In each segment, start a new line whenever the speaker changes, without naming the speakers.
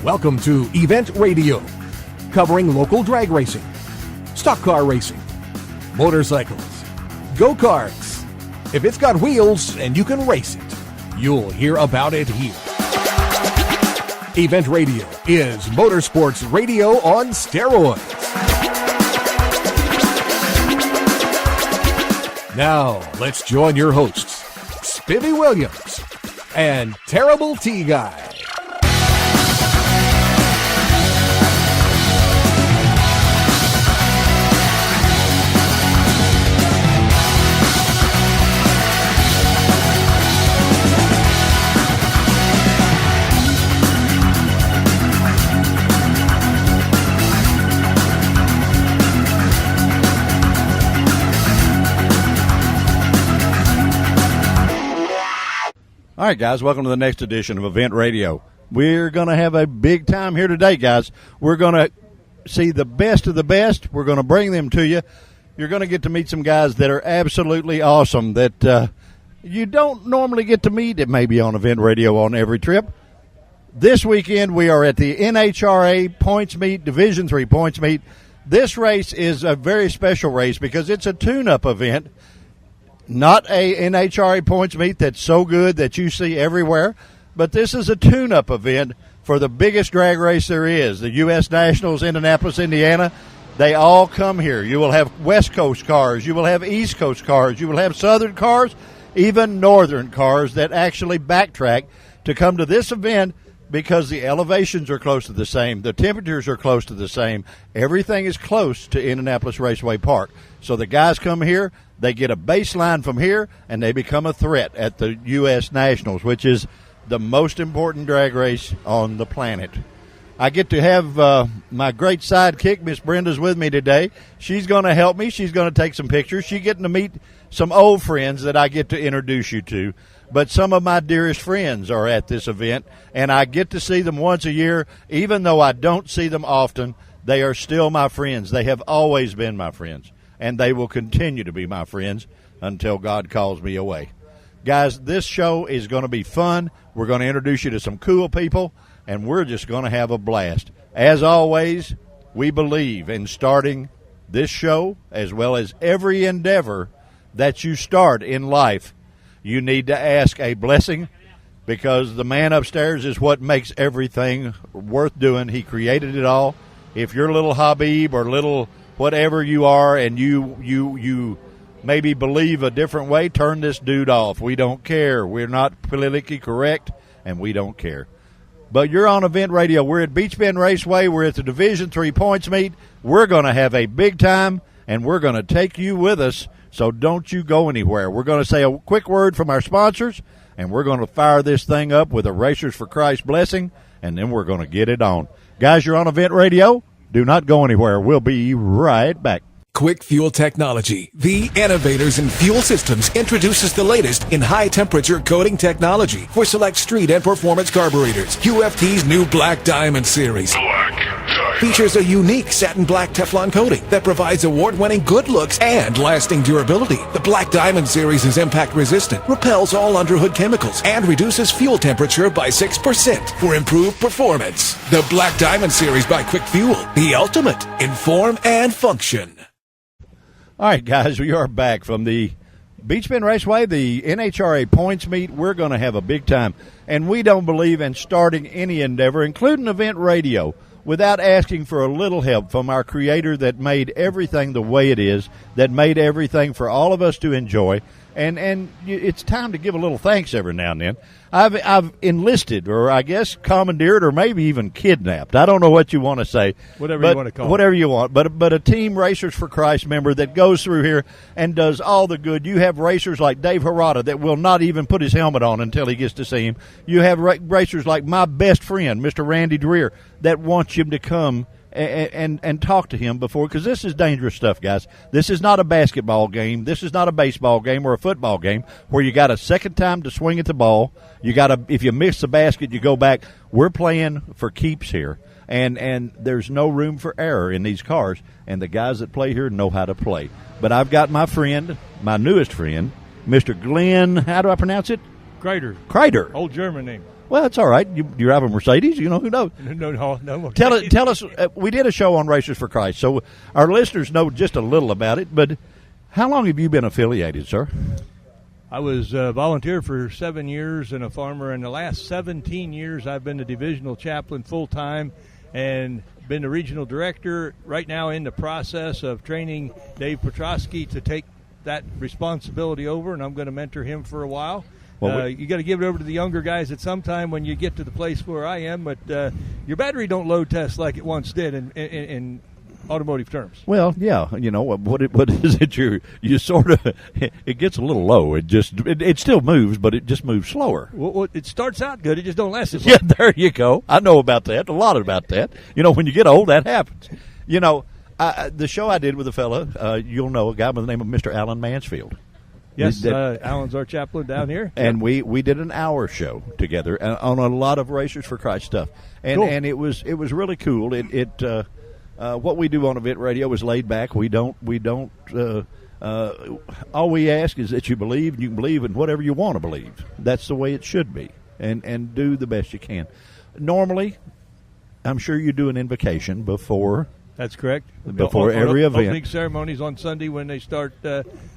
Welcome to Event Radio, covering local drag racing, stock car racing, motorcycles, go-karts. If it's got wheels and you can race it, you'll hear about it here. Event Radio is motorsports radio on steroids. Now, let's join your hosts, Spivvy Williams and Terrible T Guy.
All right, guys, welcome to the next edition of Event Radio. We're going to have a big time here today, guys. We're going to see the best of the best. We're going to bring them to you. You're going to get to meet some guys that are absolutely awesome that you don't normally get to meet. It may be on Event Radio on every trip. This weekend, we are at the NHRA Points Meet, Division III Points Meet. This race is a very special race because it's a tune-up event. Not a NHRA points meet that's so good that you see everywhere, but this is a tune-up event for the biggest drag race there is, the U.S. Nationals, Indianapolis, Indiana. They all come here. You will have West Coast cars. You will have East Coast cars. You will have Southern cars, even Northern cars that actually backtrack to come to this event because the elevations are close to the same. The temperatures are close to the same. Everything is close to Indianapolis Raceway Park. So the guys come here. They get a baseline from here, and they become a threat at the U.S. Nationals, which is the most important drag race on the planet. I get to have my great sidekick, Miss Brenda's with me today. She's going to help me. She's going to take some pictures. She's getting to meet some old friends that I get to introduce you to. But some of my dearest friends are at this event, and I get to see them once a year. Even though I don't see them often, they are still my friends. They have always been my friends. And they will continue to be my friends until God calls me away. Guys, this show is going to be fun. We're going to introduce you to some cool people, and we're just going to have a blast. As always, we believe in starting this show as well as every endeavor that you start in life. You need to ask a blessing because the man upstairs is what makes everything worth doing. He created it all. If you're little Habib or little whatever you are, and you maybe believe a different way, turn this dude off. We don't care. We're not politically correct, and we don't care. But you're on Event Radio. We're at Beach Bend Raceway. We're at the Division III Points Meet. We're going to have a big time, and we're going to take you with us, so don't you go anywhere. We're going to say a quick word from our sponsors, and we're going to fire this thing up with a Racers for Christ blessing, and then we're going to get it on. Guys, you're on Event Radio. Do not go anywhere. We'll be right back.
Quick Fuel Technology, the innovators in fuel systems, introduces the latest in high-temperature coating technology for select street and performance carburetors. QFT's new Black Diamond series features a unique satin black Teflon coating that provides award-winning good looks and lasting durability. The Black Diamond series is impact-resistant, repels all underhood chemicals, and reduces fuel temperature by 6% for improved performance. The Black Diamond series by Quick Fuel, the ultimate in form and function.
All right, guys, we are back from the Beach Bend Raceway, the NHRA Points Meet. We're going to have a big time, and we don't believe in starting any endeavor, including Event Radio, without asking for a little help from our Creator that made everything the way it is, that made everything for all of us to enjoy. And it's time to give a little thanks every now and then. I've enlisted, or I guess commandeered, or maybe even kidnapped. I don't know what you want to say.
Whatever you want to call it.
Whatever you want. But a Team Racers for Christ member that goes through here and does all the good. You have racers like Dave Harada that will not even put his helmet on until he gets to see him. You have racers like my best friend, Mr. Randy Dreer, that wants him to come and talk to him before, because this is dangerous stuff, guys. This is not a basketball game. This is not a baseball game or a football game where you got a second time to swing at the ball. You got to, if you miss the basket, you go back. We're playing for keeps here, and there's no room for error in these cars, and the guys that play here know how to play. But I've got my friend, my newest friend, Mr. Glenn, how do I pronounce it?
Kreider.
Kreider.
Old German name.
Well, that's all right. You drive a Mercedes, who knows?
No.
Tell us, we did a show on Racers for Christ, so our listeners know just a little about it, but how long have you been affiliated, sir?
I was a volunteer for 7 years and a farmer. In the last 17 years, I've been the divisional chaplain full-time and been the regional director. Right now in the process of training Dave Petrosky to take that responsibility over, and I'm going to mentor him for a while. Well, you got to give it over to the younger guys at some time when you get to the place where I am, but your battery don't load test like it once did in automotive terms.
Well, yeah, what is it? You sort of it gets a little low. It still moves, but it just moves slower.
Well, it starts out good. It just don't last as long.
Yeah, there you go. I know about that. A lot about that. When you get old, that happens. The show I did with a fella, you'll know a guy by the name of Mr. Alan Mansfield.
Yes, Alan's our chaplain down here.
And we did an hour show together on a lot of Racers for Christ stuff, and
cool.
And it was really cool. What we do on Event Radio is laid back. We don't. All we ask is that you believe, and you can believe in whatever you want to believe. That's the way it should be, and do the best you can. Normally, I'm sure you do an invocation before.
That's correct.
Before every event.
Opening ceremonies on Sunday when they start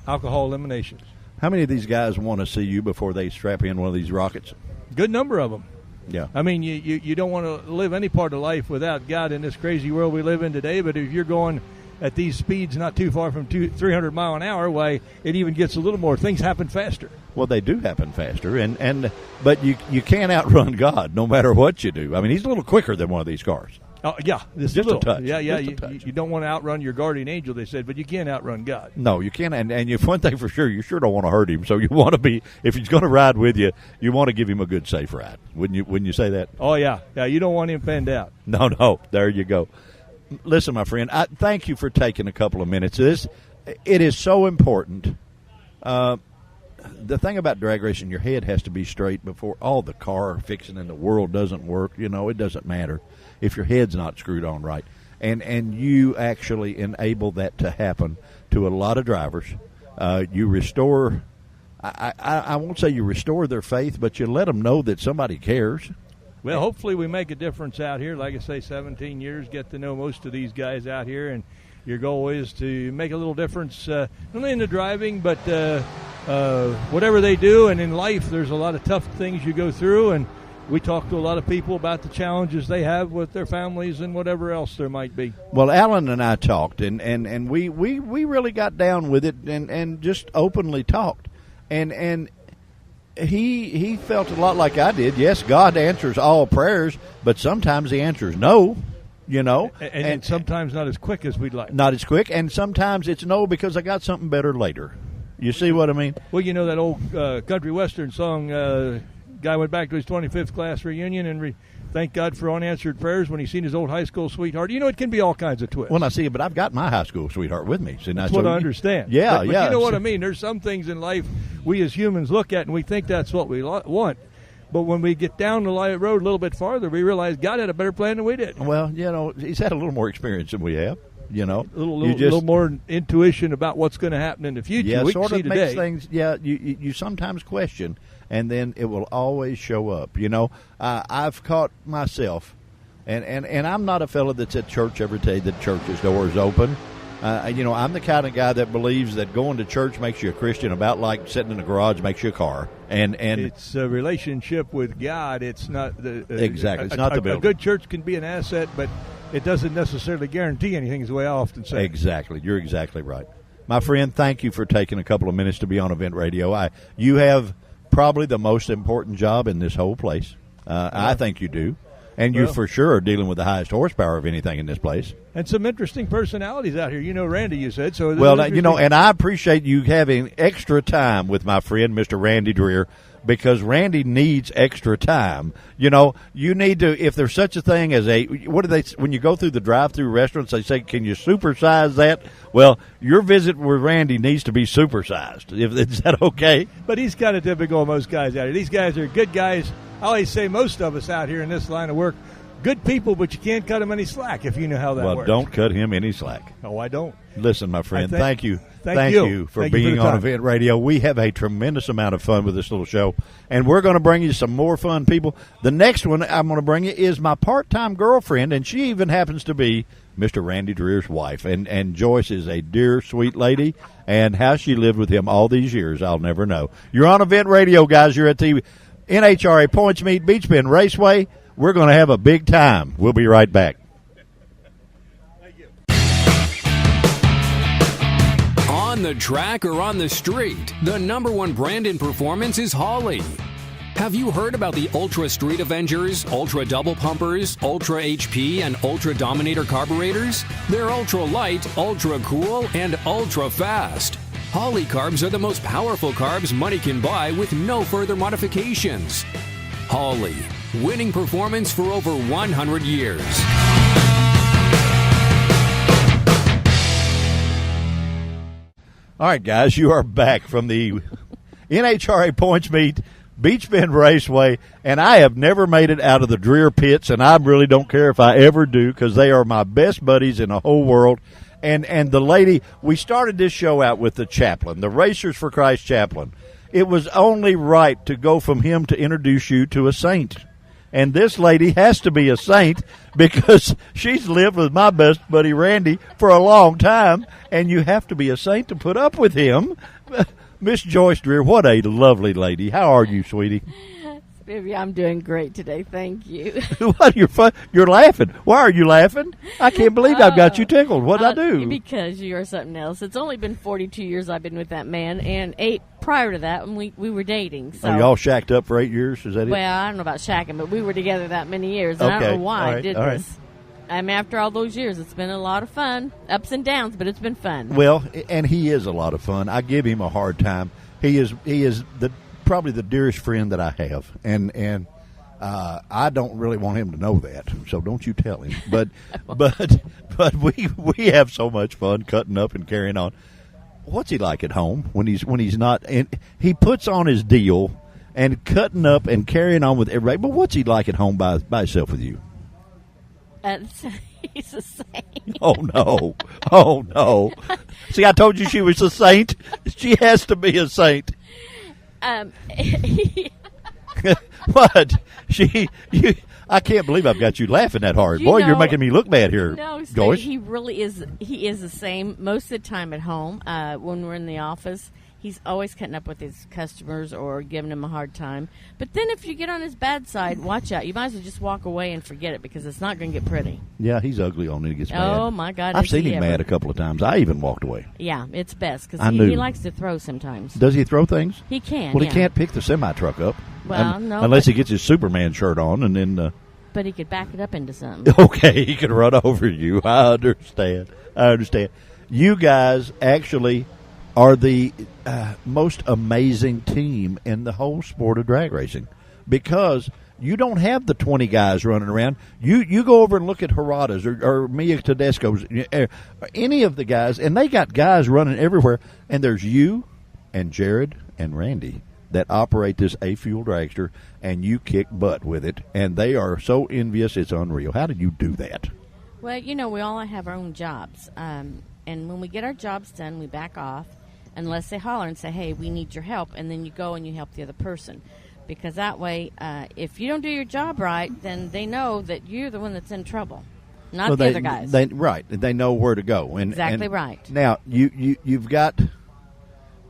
alcohol eliminations.
How many of these guys want to see you before they strap in one of these rockets?
Good number of them.
Yeah.
I mean, you don't want to live any part of life without God in this crazy world we live in today, but if you're going at these speeds not too far from 300 mile an hour, why, it even gets a little more. Things happen faster.
Well, they do happen faster, but you can't outrun God no matter what you do. I mean, he's a little quicker than one of these cars.
Oh, yeah.
Just a touch.
Yeah.
Just a touch.
You don't want to outrun your guardian angel, they said, but you can't outrun God.
No, you can't. And one thing for sure, you sure don't want to hurt him. So you want to be, if he's going to ride with you, you want to give him a good, safe ride. Wouldn't you say that?
Oh, yeah. Yeah, you don't want him penned out.
No. There you go. Listen, my friend, I thank you for taking a couple of minutes. It is so important. The thing about drag racing, your head has to be straight before all the car fixing in the world doesn't work. It doesn't matter if your head's not screwed on right. And you actually enable that to happen to a lot of drivers. You restore, I won't say you restore their faith, but you let them know that somebody cares.
Well, hopefully we make a difference out here. Like I say, 17 years, get to know most of these guys out here, and your goal is to make a little difference, not only in the driving, but whatever they do. And in life, there's a lot of tough things you go through, and we talk to a lot of people about the challenges they have with their families and whatever else there might be.
Well, Alan and I talked, and we really got down with it and just openly talked. And he felt a lot like I did. Yes, God answers all prayers, but sometimes he answers no,
And sometimes not as quick as we'd like.
Not as quick, and sometimes it's no because I got something better later. You see what I mean?
Well, that old country western song, guy went back to his 25th class reunion and thanked God for unanswered prayers when he seen his old high school sweetheart. It can be all kinds of twists.
Well, I see, but I've got my high school sweetheart with me. See,
that's what I understand.
Yeah,
but
yeah.
You know what I mean? There's some things in life we as humans look at and we think that's what we want. But when we get down the road a little bit farther, we realize God had a better plan than we did.
Well, he's had a little more experience than we have. A
little more intuition about what's going to happen in the future.
Yeah,
we
sort
can
of
see
makes
today.
things. Yeah, you sometimes question, and then it will always show up. I've caught myself, and I'm not a fella that's at church every day that church's door is open. I'm the kind of guy that believes that going to church makes you a Christian about like sitting in a garage makes you a car. And
it's a relationship with God. It's not the
exactly. It's not the building.
A good church can be an asset, but it doesn't necessarily guarantee anything, is the way I often say.
Exactly. You're exactly right. My friend, thank you for taking a couple of minutes to be on Event Radio. You have probably the most important job in this whole place. I think you do. And you for sure are dealing with the highest horsepower of anything in this place.
And some interesting personalities out here. Randy, you said. So
well, and I appreciate you having extra time with my friend, Mr. Randy Dreer, because Randy needs extra time. You need to, if there's such a thing as when you go through the drive-through restaurants, they say, can you supersize that? Well, your visit with Randy needs to be supersized. Is that okay?
But he's kind of typical of most guys out here. These guys are good guys. I always say most of us out here in this line of work, good people, but you can't cut them any slack if you know how that
Well,
works.
don't cut him any slack.
Oh, I don't.
Listen, my friend,
Thank
thank you
you
for
Thank you for
being
the
on
time.
Event Radio. We have a tremendous amount of fun with this little show, and we're going to bring you some more fun people. The next one I'm going to bring you is my part-time girlfriend, and she even happens to be Mr. Randy Dreer's wife. And Joyce is a dear, sweet lady, and how she lived with him all these years, I'll never know. You're on Event Radio, guys. You're at the NHRA Points Meet Beach Bend Raceway. We're going to have a big time. We'll be right back.
On the track or on the street, the number one brand in performance is Holley. Have you heard about the Ultra Street Avengers, Ultra Double Pumpers, Ultra HP, and Ultra Dominator carburetors? They're ultra light, ultra cool, and ultra fast. Holley carbs are the most powerful carbs money can buy with no further modifications. Holley, winning performance for over 100 years.
All right, guys, you are back from the NHRA Points Meet, Beach Bend Raceway, and I have never made it out of the Dreer pits, and I really don't care if I ever do because they are my best buddies in the whole world. And the lady, we started this show out with the chaplain, the Racers for Christ chaplain. It was only right to go from him to introduce you to a saint. And this lady has to be a saint because she's lived with my best buddy Randy for a long time, and you have to be a saint to put up with him. Miss Joyce Dreer, what a lovely lady. How are you, sweetie?
Baby, I'm doing great today. Thank you.
What? You're laughing. Why are you laughing? I can't believe I've got you tickled. What'd I do?
Because you are something else. It's only been 42 years I've been with that man, and 8 prior to that when we were dating. So.
Are y'all shacked up for 8 years? Is that it?
Well, I don't know about shacking, but we were together that many years, and I
Okay.
don't know why
All right.
I did
All right.
this. After all those years, it's been a lot of fun. Ups and downs, but it's been fun.
Well, and he is a lot of fun. I give him a hard time. He is probably the dearest friend that I have, and I don't really want him to know that. So don't you tell him. But we have so much fun cutting up and carrying on. What's he like at home when he's not? And he puts on his deal and cutting up and carrying on with everybody. But what's he like at home by himself with you?
He's the same.
Oh no! Oh no! See, I told you she was a saint. She has to be a saint. What? I can't believe I've got you laughing that hard. Boy, you're making me look bad here,
No, Steve,
Joyce.
he really is. He is the same most of the time at home. When we're in the office, he's always cutting up with his customers or giving them a hard time. But then if you get on his bad side, watch out. You might as well just walk away and forget it because it's not going to get pretty.
Yeah, he's ugly on it. He gets mad.
Oh, my God.
I've
is
seen
he
him
ever.
mad a couple of times. I even walked away.
Yeah, it's best
I
because
knew.
he likes to throw sometimes.
Does he throw things?
He can.
Well,
yeah.
he can't pick the semi-truck up.
Well, no,
Unless
but-
he gets his Superman shirt on and then...
But he could back it up into something.
Okay, he can run over you. I understand. You guys actually are the most amazing team in the whole sport of drag racing because you don't have the 20 guys running around. You go over and look at Harada's or Mia Tedesco's, any of the guys, and they got guys running everywhere. And there's you and Jared and Randy that operate this A-Fuel dragster, and you kick butt with it, and they are so envious it's unreal. How did you do that?
Well, we all have our own jobs. And when we get our jobs done, we back off unless they holler and say, hey, we need your help, and then you go and you help the other person. Because that way, if you don't do your job right, then they know that you're the one that's in trouble, not the other guys.
Right. They know where to go.
Exactly right.
Now, you've got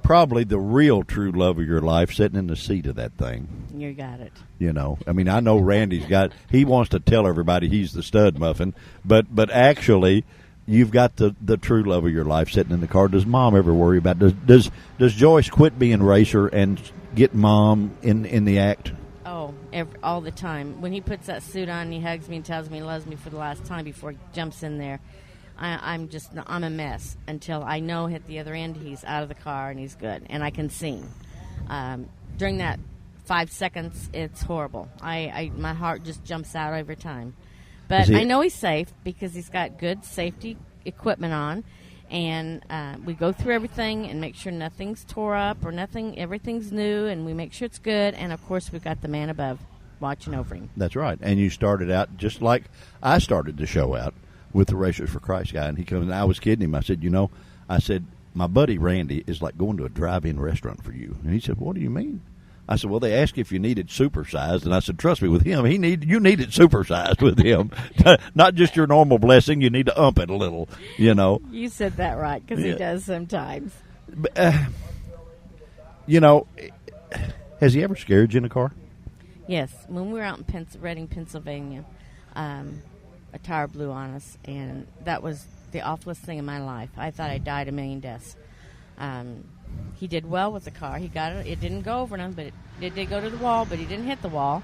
probably the real true love of your life sitting in the seat of that thing.
You got it.
I know Randy's he wants to tell everybody he's the stud muffin, but actually you've got the true love of your life sitting in the car. Does Mom ever worry about does Joyce quit being racer and get Mom in the act?
Oh, all the time. When he puts that suit on, he hugs me and tells me he loves me for the last time before he jumps in there. I'm a mess until I know at the other end he's out of the car and he's good and I can sing. During that 5 seconds, it's horrible. My heart just jumps out every time. But I know he's safe because he's got good safety equipment on, and we go through everything and make sure nothing's tore up or everything's new, and we make sure it's good. And of course, we've got the man above. watching over him.
That's right. And you started out just like I started the show out with the Racers for Christ guy. And he comes, and I was kidding him. I said, my buddy Randy is like going to a drive-in restaurant for you. And he said, what do you mean? I said, well, they asked if you needed supersized. And I said, trust me, with him, you need it supersized with him. Not just your normal blessing. You need to ump it a little, you know.
You said that right, because
Yeah.
he does sometimes.
You know, has he ever scared you in a car?
Yes, when we were out in Reading, Pennsylvania, a tire blew on us, and that was the awfulest thing in my life. I thought I died a million deaths. He did well with the car. He got it. It didn't go over him, but it did go to the wall, but he didn't hit the wall.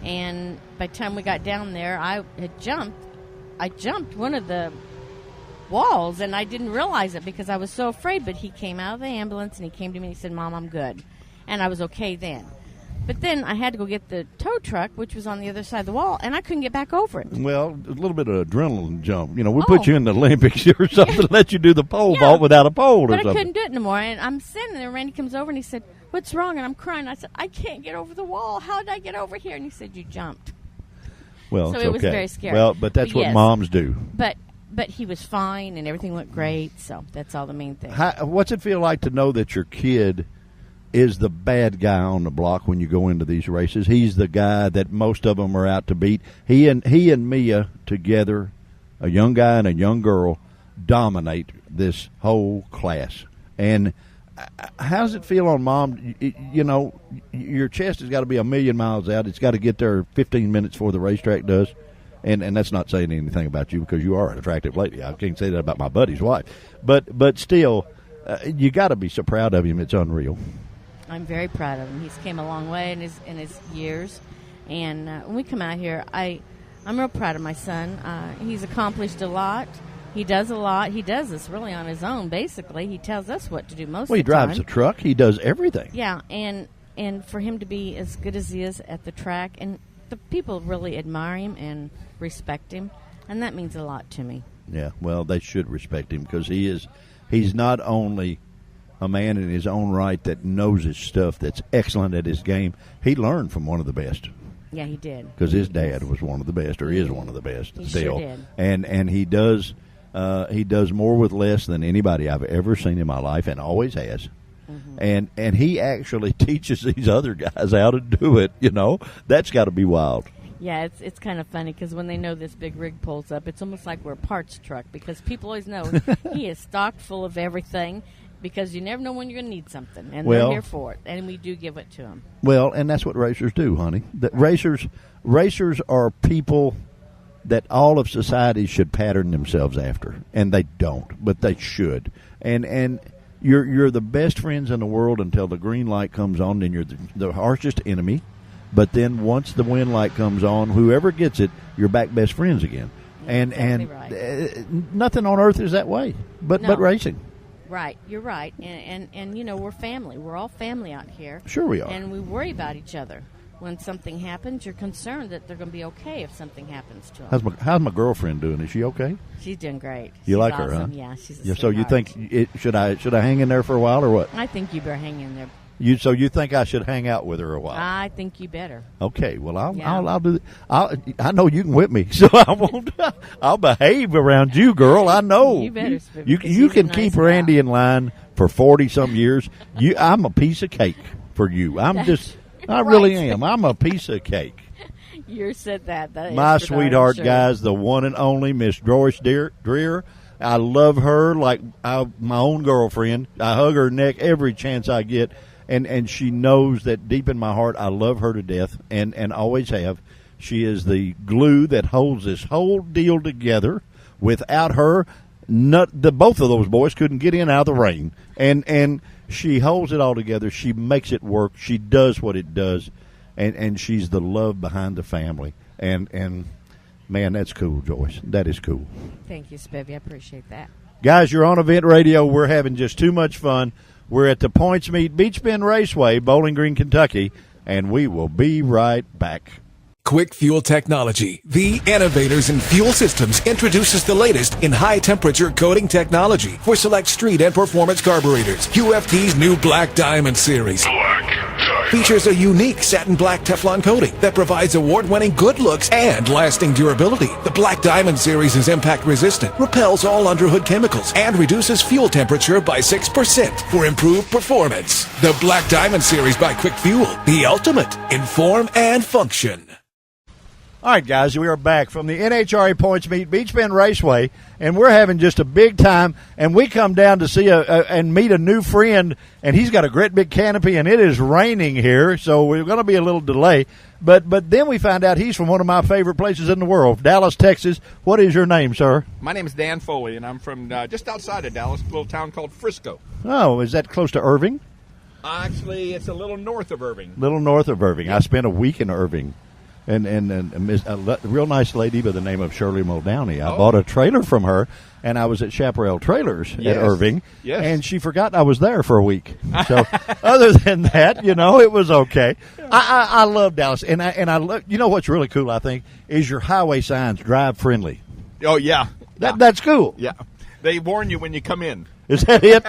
And by the time we got down there, I jumped one of the walls, and I didn't realize it because I was so afraid. But he came out of the ambulance, and he came to me and he said, Mom, I'm good. And I was okay then. But then I had to go get the tow truck, which was on the other side of the wall, and I couldn't get back over it.
Well, a little bit of adrenaline jump. You know, we put you in the Olympics or something, let you do the pole vault without a pole or
But
something.
I couldn't do it anymore. And I'm sitting there, Randy comes over, and he said, what's wrong? And I'm crying. I said, I can't get over the wall. How did I get over here? And he said, you jumped.
Well,
So
it's
it was
okay.
very scary.
Well, but that's
But
what
yes.
moms do.
But he was fine, and everything went great, so that's all the main thing.
What's it feel like to know that your kid is the bad guy on the block when you go into these races? He's the guy that most of them are out to beat. He and Mia together, a young guy and a young girl, dominate this whole class. And how does it feel on Mom? You know, your chest has got to be a million miles out. It's got to get there 15 minutes before the racetrack does. And that's not saying anything about you because you are an attractive lady. I can't say that about my buddy's wife. But still, you got to be so proud of him. It's unreal.
I'm very proud of him. He's came a long way in his years. And when we come out here, I'm real proud of my son. He's accomplished a lot. He does a lot. He does this really on his own, basically. He tells us what to do most of the time.
He drives a truck. He does everything.
Yeah, and for him to be as good as he is at the track, and the people really admire him and respect him, and that means a lot to me.
Yeah, well, they should respect him because he's not only a man in his own right that knows his stuff, that's excellent at his game. He learned from one of the best.
Yeah, he did.
Because his dad was one of the best, or is one of the best
He
still.
sure did.
And he does more with less than anybody I've ever seen in my life, and always has. Mm-hmm. And he actually teaches these other guys how to do it. You know, that's got to be wild.
Yeah, it's kind of funny because when they know this big rig pulls up, it's almost like we're a parts truck because people always know he is stocked full of everything because you never know when you're going to need something, and they're here for it, and we do give it to them.
Well, and that's what racers do, honey. Racers are people that all of society should pattern themselves after, and they don't, but they should. And you're the best friends in the world until the green light comes on, then you're the harshest enemy. But then once the win light comes on, whoever gets it, you're back best friends again.
Exactly right.
Nothing on earth is that way, but racing.
Right, you're right, and you know we're family. We're all family out here.
Sure we are.
And we worry about each other. When something happens, you're concerned that they're going to be okay if something happens to them.
How's my girlfriend doing? Is she okay?
She's doing great.
You
She's
like her,
awesome.
huh?
Yeah, she's a
Yeah. So you
sweetheart.
think should I hang in there for a while or what?
I think you better hang in there.
So you think I should hang out with her a while?
I think you better.
Okay, well
Yeah.
I'll do. I know you can whip me, so I won't. I'll behave around you, girl. I know.
You better.
You
because
you
she's a
can
nice
keep
gal.
Randy in line for 40-some years. I'm a piece of cake for you. I really
right.
am. I'm a piece of cake.
You said that. That
My
is for darn
sweetheart,
sure.
guys, the one and only Miss Doris Dreer. I love her like my own girlfriend. I hug her neck every chance I get. And she knows that deep in my heart I love her to death and always have. She is the glue that holds this whole deal together. Without her, both of those boys couldn't get in out of the rain. And she holds it all together. She makes it work. She does what it does. And she's the love behind the family. And man, that's cool, Joyce. That is cool.
Thank you, Spivvy. I appreciate that.
Guys, you're on Event Radio. We're having just too much fun. We're at the Points Meet Beach Bend Raceway, Bowling Green, Kentucky, and we will be right back.
Quick Fuel Technology, the innovators in fuel systems, introduces the latest in high-temperature coating technology for select street and performance carburetors. QFT's new Black Diamond series.
Black Diamond.
features a unique satin black Teflon coating that provides award-winning good looks and lasting durability. The Black Diamond series is impact resistant, repels all underhood chemicals, and reduces fuel temperature by 6% for improved performance. The Black Diamond series by Quick Fuel, the ultimate in form and function.
All right, guys, we are back from the NHRA Points Meet, Beach Bend Raceway, and we're having just a big time. And we come down to see and meet a new friend, and he's got a great big canopy, and it is raining here, so we're going to be a little delay. But then we find out he's from one of my favorite places in the world, Dallas, Texas. What is your name, sir?
My name is Dan Foley, and I'm from just outside of Dallas, a little town called Frisco.
Oh, is that close to Irving?
Actually, it's a little north of Irving.
Little north of Irving. I spent a week in Irving. And a real nice lady by the name of Shirley Muldowney. I bought a trailer from her, and I was at Chaparral Trailers at Irving, and she forgot I was there for a week. So other than that, it was okay. I love Dallas, and I love. You know what's really cool? I think is your highway signs drive friendly.
Oh yeah,
that's cool.
Yeah, they warn you when you come in.
Is that it?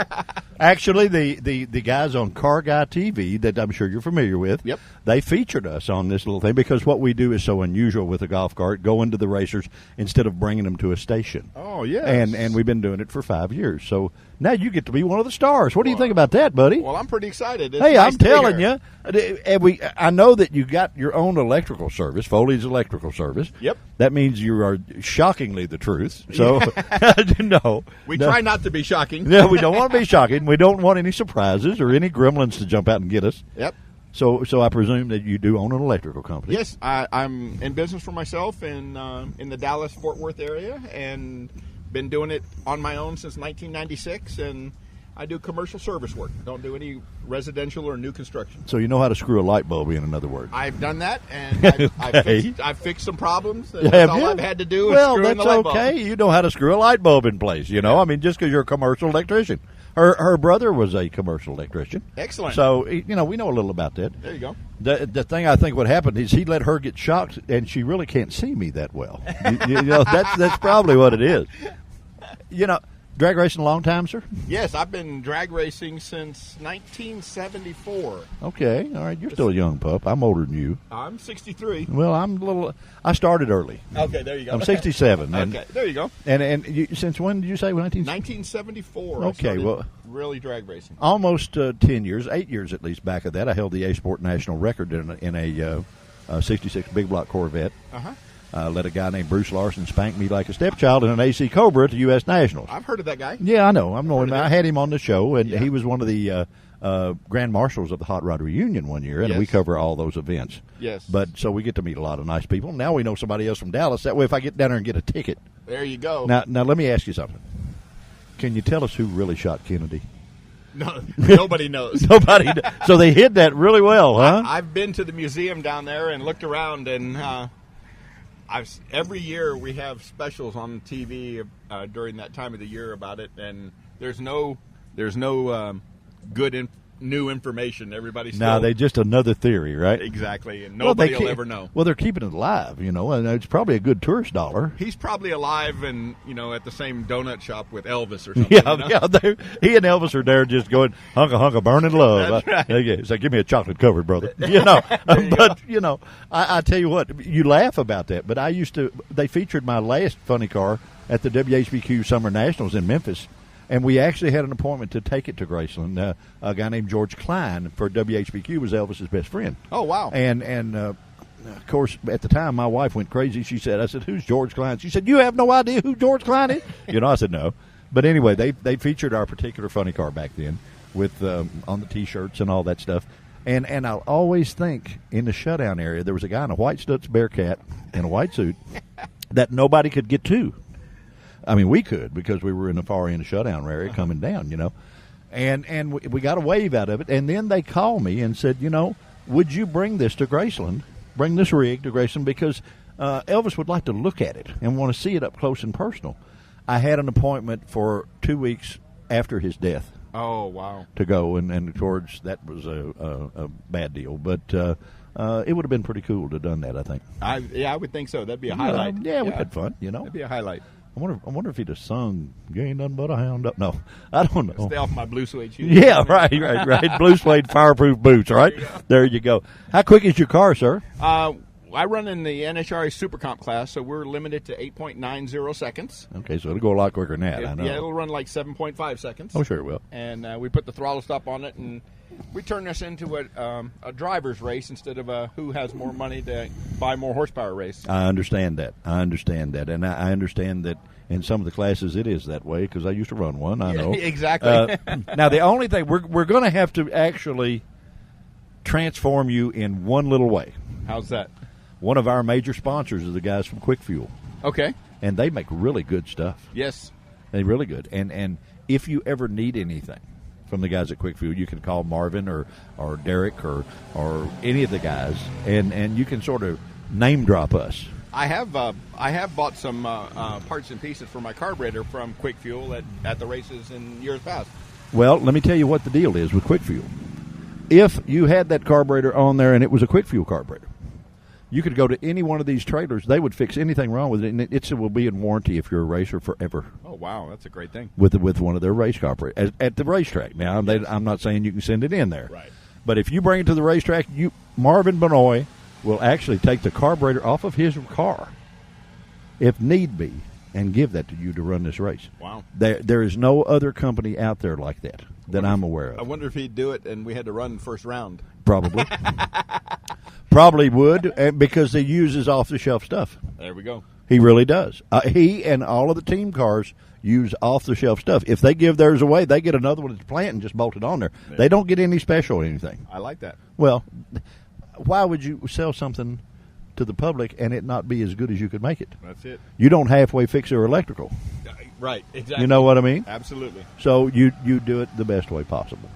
Actually, the guys on Car Guy TV that I'm sure you're familiar with,
Yep.
They featured us on this little thing because what we do is so unusual with a golf cart, go into the racers instead of bringing them to a station.
Oh, yes.
And we've been doing it for 5 years. So now you get to be one of the stars. What do you think about that, buddy?
Well, I'm pretty excited. It's
Hey,
nice
I'm
to be
telling
here.
you, I know that you got your own electrical service, Foley's Electrical Service.
Yep.
That means you are shockingly the truth. So, no.
We
no.
try not to be shocking.
No, we don't want to be shocking. We don't want any surprises or any gremlins to jump out and get us.
Yep.
So I presume that you do own an electrical company.
Yes, I'm in business for myself in the Dallas-Fort Worth area, and been doing it on my own since 1996, and I do commercial service work. Don't do any residential or new construction.
So you know how to screw a light bulb in other words.
I've done that, and I've fixed some problems. And that's
Have
all
you?
I've had to do is
Well,
screw in
that's
the light bulb.
okay. You know how to screw a light bulb in place. I mean, just because you're a commercial electrician. Her brother was a commercial electrician.
Excellent.
So, we know a little about that.
There you go.
The thing I think what happened is he let her get shocked, and she really can't see me that well. That's probably what it is. Drag racing a long time, sir?
Yes, I've been drag racing since 1974.
Okay, all right. You're still a young pup. I'm older than you.
I'm 63.
Well, I started early.
Okay, there you go.
I'm 67.
Okay, there you go.
And you, since when did you say?
1974. I
Okay,
started
well,
really drag racing.
almost 10 years, 8 years at least back of that. I held the A-Sport national record in a 66 big block Corvette.
Uh-huh.
Let a guy named Bruce Larson spank me like a stepchild in an AC Cobra at the U.S. Nationals.
I've heard of that guy.
Yeah, I know. I had him on the show, and
Yeah.
he was one of the grand marshals of the Hot Rod Reunion one year, and
Yes.
we cover all those events.
Yes.
But so we get to meet a lot of nice people. Now we know somebody else from Dallas. That way, if I get down there and get a ticket.
There you go.
Now let me ask you something. Can you tell us who really shot Kennedy?
No, nobody knows.
Nobody. So they hid that really well, huh?
I've been to the museum down there and looked around, and every year we have specials on TV during that time of the year about it, and there's no good new information. Everybody's still,
No, they just another theory, right?
exactly, and
Well,
nobody will ever know.
Well, they're keeping it alive, and it's probably a good tourist dollar.
He's probably alive and at the same donut shop with Elvis or something.
Yeah. He and Elvis are there just going hunka burning love.
That's right.
It's like, give me a chocolate covered, brother. I tell you what, you laugh about that, but they featured my last funny car at the WHBQ Summer Nationals in Memphis. And we actually had an appointment to take it to Graceland. A guy named George Klein for WHBQ was Elvis's best friend.
Oh, wow.
And of course, at the time, my wife went crazy. I said, who's George Klein? She said, you have no idea who George Klein is? I said, no. But anyway, they featured our particular funny car back then with on the T-shirts and all that stuff. And I'll always think in the shutdown area, there was a guy in a white Stutz Bearcat in a white suit that nobody could get to. I mean, we could because we were in the far end of shutdown area coming down, And we got a wave out of it. And then they called me and said, would you bring this to Graceland, bring this rig to Graceland, because Elvis would like to look at it and want to see it up close and personal. I had an appointment for 2 weeks after his death.
Oh, wow.
To go, and towards that was a bad deal. But it would have been pretty cool to have done that, I think.
I would think so. That'd be a highlight.
Yeah, we had fun,
That'd be a highlight.
I wonder if he'd have sung "You Ain't Nothing But a Hound Dog." No, I don't know.
Stay off my blue suede shoes.
Yeah, right. Blue suede fireproof boots, right? There you go. How quick is your car, sir?
I run in the NHRA Super Comp class, so we're limited to 8.90 seconds.
Okay, so it'll go a lot quicker than that, I know.
Yeah, it'll run like 7.5 seconds.
Oh, sure it will.
And we put the throttle stop on it, and we turn this into a driver's race instead of a who has more money to buy more horsepower race.
I understand that. And I understand that in some of the classes it is that way because I used to run one, I know.
Exactly.
Now, the only thing, we're going to have to actually transform you in one little way.
How's that?
One of our major sponsors is the guys from Quick Fuel.
Okay.
And they make really good stuff.
Yes.
They're really good. And if you ever need anything from the guys at Quick Fuel, you can call Marvin or Derek or any of the guys, and you can sort of name drop us.
I have bought some parts and pieces for my carburetor from Quick Fuel at the races in years past.
Well, let me tell you what the deal is with Quick Fuel. If you had that carburetor on there and it was a Quick Fuel carburetor, you could go to any one of these trailers. They would fix anything wrong with it, and it will be in warranty if you're a racer forever.
Oh, wow. That's a great thing.
With one of their race carburetors at the racetrack. Now, I'm not saying you can send it in there.
Right.
But if you bring it to the racetrack, Marvin Benoit will actually take the carburetor off of his car, if need be, and give that to you to run this race.
Wow.
There is no other company out there like that I'm aware of.
I wonder if he'd do it and we had to run first round.
Probably. Probably would, because he uses off-the-shelf stuff.
There we go.
He really does. He and all of the team cars use off-the-shelf stuff. If they give theirs away, they get another one at the plant and just bolt it on there. They don't get any special or anything.
I like that.
Well, why would you sell something to the public and it not be as good as you could make it?
That's it.
You don't halfway fix their electrical.
Right, exactly.
You know what I mean?
Absolutely.
So you do it the best way possible.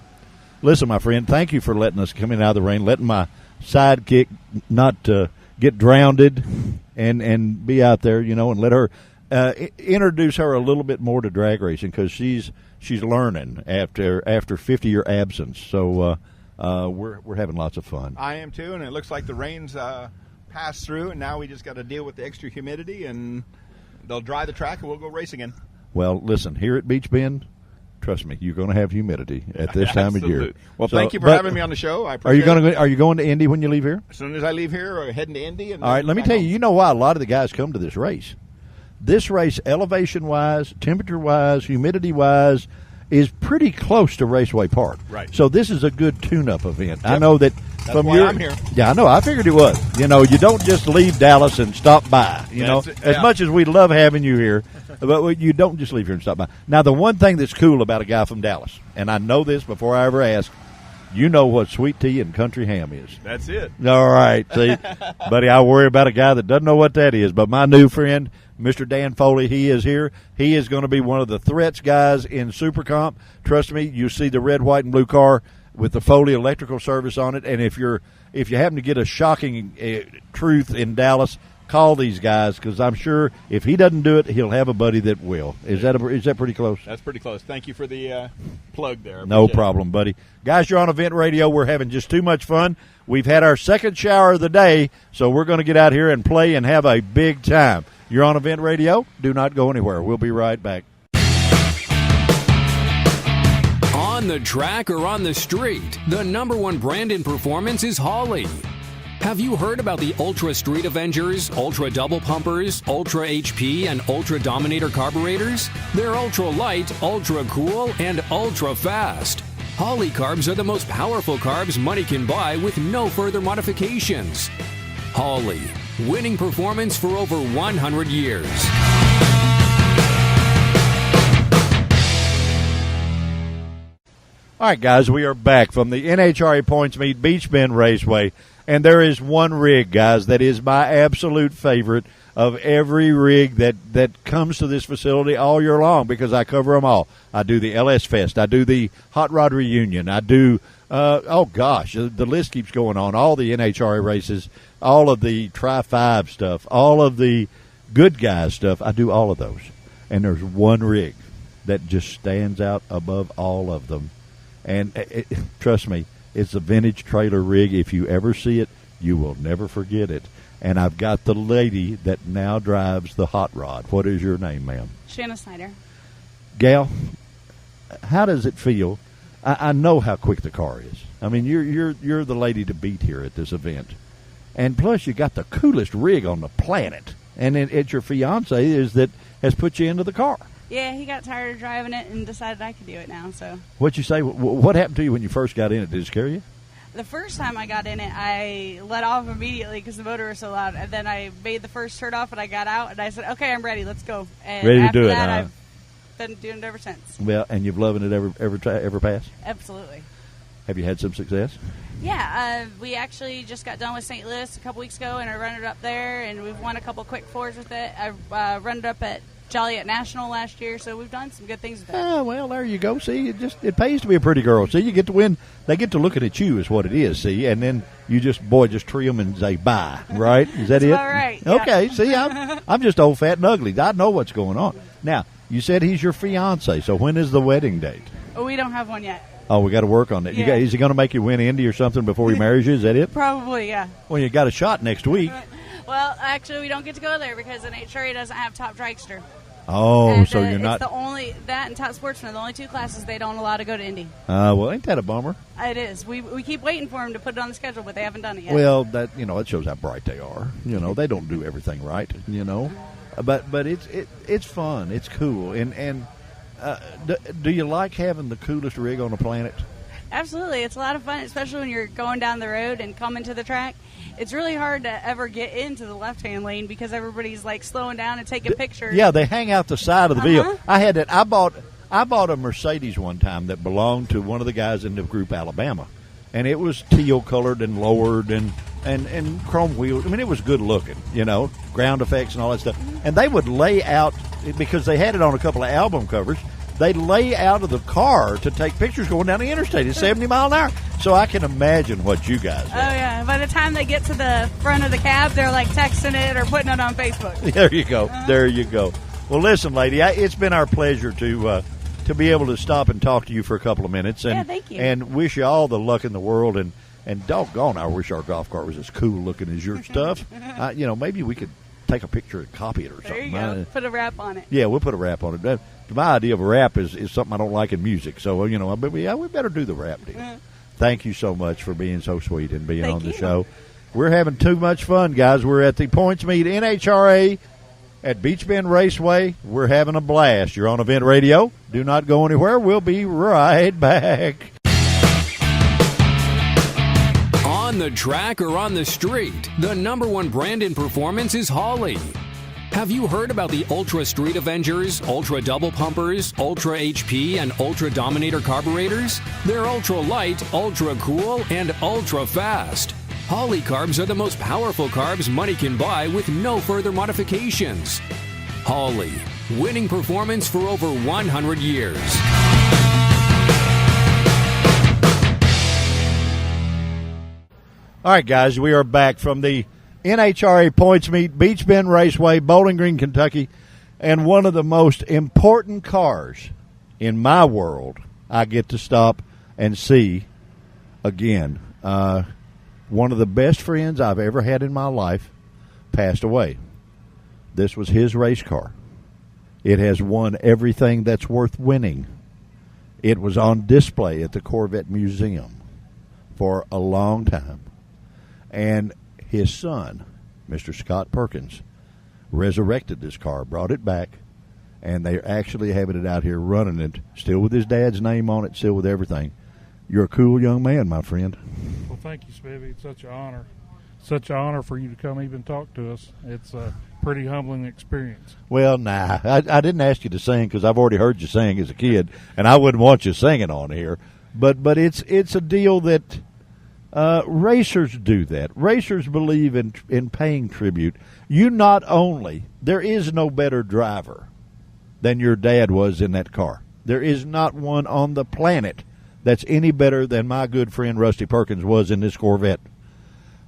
Listen, my friend, thank you for letting us come in out of the rain, letting my sidekick not get drowned and be out there, and let her introduce her a little bit more to drag racing because she's learning after 50-year absence. So we're having lots of fun.
I am too, and it looks like the rain's passed through, and now we just got to deal with the extra humidity, and they'll dry the track, and we'll go race again.
Well, listen, here at Beach Bend, trust me, you're going to have humidity at this time of year.
Well, thank you for having me on the show. I appreciate it.
Are you going to Indy when you leave here?
As soon as I leave here, we're heading to Indy. And
all right, let me tell you, you know why a lot of the guys come to this race. This race, elevation-wise, temperature-wise, humidity-wise, is pretty close to Raceway Park.
Right.
So this is a good tune-up event.
Yep.
I know that
That's why I'm here.
Yeah, I know. I figured it was. You don't just leave Dallas and stop by. As much as we love having you here, but you don't just leave here and stop by. Now, the one thing that's cool about a guy from Dallas, and I know this before I ever ask, you know what sweet tea and country ham is.
That's it.
All right. See, buddy, I worry about a guy that doesn't know what that is. But my new friend, Mr. Dan Foley, he is here. He is going to be one of the threats guys in Super Comp. Trust me, you see the red, white, and blue car with the Foley electrical service on it. And if you happen to get a shocking truth in Dallas, call these guys because I'm sure if he doesn't do it, he'll have a buddy that will. Is that pretty close?
That's pretty close. Thank you for the plug there.
No problem, buddy. Guys, you're on Event Radio. We're having just too much fun. We've had our second shower of the day, so we're going to get out here and play and have a big time. You're on Event Radio. Do not go anywhere. We'll be right back.
On the track or on the street, the number one brand in performance is Holley. Have you heard about the Ultra Street Avengers, Ultra Double Pumpers, Ultra HP, and Ultra Dominator carburetors? They're ultra light, ultra cool, and ultra fast. Holley carbs are the most powerful carbs money can buy with no further modifications. Holley, winning performance for over 100 years.
All right, guys, we are back from the NHRA Points Meet Beach Bend Raceway, and there is one rig, guys, that is my absolute favorite of every rig that comes to this facility all year long because I cover them all. I do the LS Fest. I do the Hot Rod Reunion. I do, the list keeps going on, all the NHRA races, all of the Tri-5 stuff, all of the good guys stuff. I do all of those. And there's one rig that just stands out above all of them. And trust me, it's a vintage trailer rig. If you ever see it, You will never forget it. And I've got the lady that now drives the hot rod. What is your name, ma'am?
Shanna Snyder.
Gal, how does it feel? I know how quick the car is. I mean, you're the lady to beat here at this event. And plus, you got the coolest rig on the planet. And it's your fiance that has put you into the car.
Yeah, he got tired of driving it and decided I could do it now. So
What'd you say? What happened to you when you first got in it? Did it scare you?
the first time I got in it, I let off immediately because the motor was so loud. And then I made the first turn off and I got out and I said, "Okay, I'm ready. Let's go." And
Ready to
after
do it,
that,
huh?
I've been doing it ever since.
Well, and you've loving it ever pass?
Absolutely.
Have you had some success?
Yeah, we actually just got done with St. Louis a couple weeks ago, and I run it up there, and we've won a couple quick fours with it. I run it up at Joliet National last year, so we've done some good things with it.
Oh, well, there you go. See, it pays to be a pretty girl. See, you get to win. They get to looking at you is what it is, see, and then you just tree them and say bye, right? Is that it?
All right. Yeah.
Okay, see, I'm just old, fat, and ugly. I know what's going on. Now, you said he's your fiance, so when is the wedding date?
Oh, we don't have one yet.
Oh, we got to work on that.
Yeah.
Is he going to make you win Indy or something before he marries you? Is that it?
Probably, yeah.
Well, you got a shot next week.
Well, actually, we don't get to go there because NHRA doesn't have Top Dragster.
Oh,
And,
so you're not.
It's the only that and Top Sportsman are the only two classes they don't allow to go to Indy.
Well, ain't that a bummer?
It is. We keep waiting for them to put it on the schedule, but they haven't done it yet.
Well, that shows how bright they are. They don't do everything right. But it's fun. It's cool. And do you like having the coolest rig on the planet?
Absolutely. It's a lot of fun, especially when you're going down the road and coming to the track. It's really hard to ever get into the left-hand lane because everybody's like slowing down and taking pictures.
Yeah, they hang out the side of the vehicle.
Uh-huh.
I had that. I bought a Mercedes one time that belonged to one of the guys in the group Alabama, and it was teal colored and lowered and chrome wheels. I mean, it was good looking. Ground effects and all that stuff. And they would lay out because they had it on a couple of album covers. They lay out of the car to take pictures going down the interstate at 70 miles an hour. So I can imagine what you guys
Oh, yeah. By the time they get to the front of the cab, they're like texting it or putting it on Facebook.
There you go. There you go. Well, listen, lady, it's been our pleasure to be able to stop and talk to you for a couple of minutes. And,
Yeah, thank you.
And wish you all the luck in the world. And doggone, I wish our golf cart was as cool looking as your stuff. Maybe we could take a picture and copy it or
There
something.
you go. Put a wrap on it.
Yeah, we'll put a wrap on it. My idea of a rap is something I don't like in music. So, we better do the rap deal. Thank you so much for being so sweet and being
Thank
on the
you.
show. We're having too much fun, guys. We're at the Points Meet NHRA at Beach Bend Raceway. We're having a blast. You're on Event Radio. Do not go anywhere. We'll be right back.
On the track or on the street, the number one brand in performance is Holley. Have you heard about the Ultra Street Avengers, Ultra Double Pumpers, Ultra HP, and Ultra Dominator carburetors? They're ultra light, ultra cool, and ultra fast. Holley carbs are the most powerful carbs money can buy with no further modifications. Holley, winning performance for over 100 years.
All right, guys, we are back from the NHRA Points Meet, Beach Bend Raceway, Bowling Green, Kentucky, and one of the most important cars in my world I get to stop and see again. One of the best friends I've ever had in my life passed away. This was his race car. It has won everything that's worth winning. It was on display at the Corvette Museum for a long time. And his son, Mr. Scott Perkins, resurrected this car, brought it back, and they're actually having it out here running it, still with his dad's name on it, still with everything. You're a cool young man, my friend.
Well, thank you, Spivvy. It's such an honor. Such an honor for you to come even talk to us. It's a pretty humbling experience.
Well, nah, I didn't ask you to sing because I've already heard you sing as a kid, and I wouldn't want you singing on here. But it's a deal that racers do that. Racers believe in paying tribute. You not only, there is no better driver than your dad was in that car. There is not one on the planet that's any better than my good friend Rusty Perkins was in this Corvette.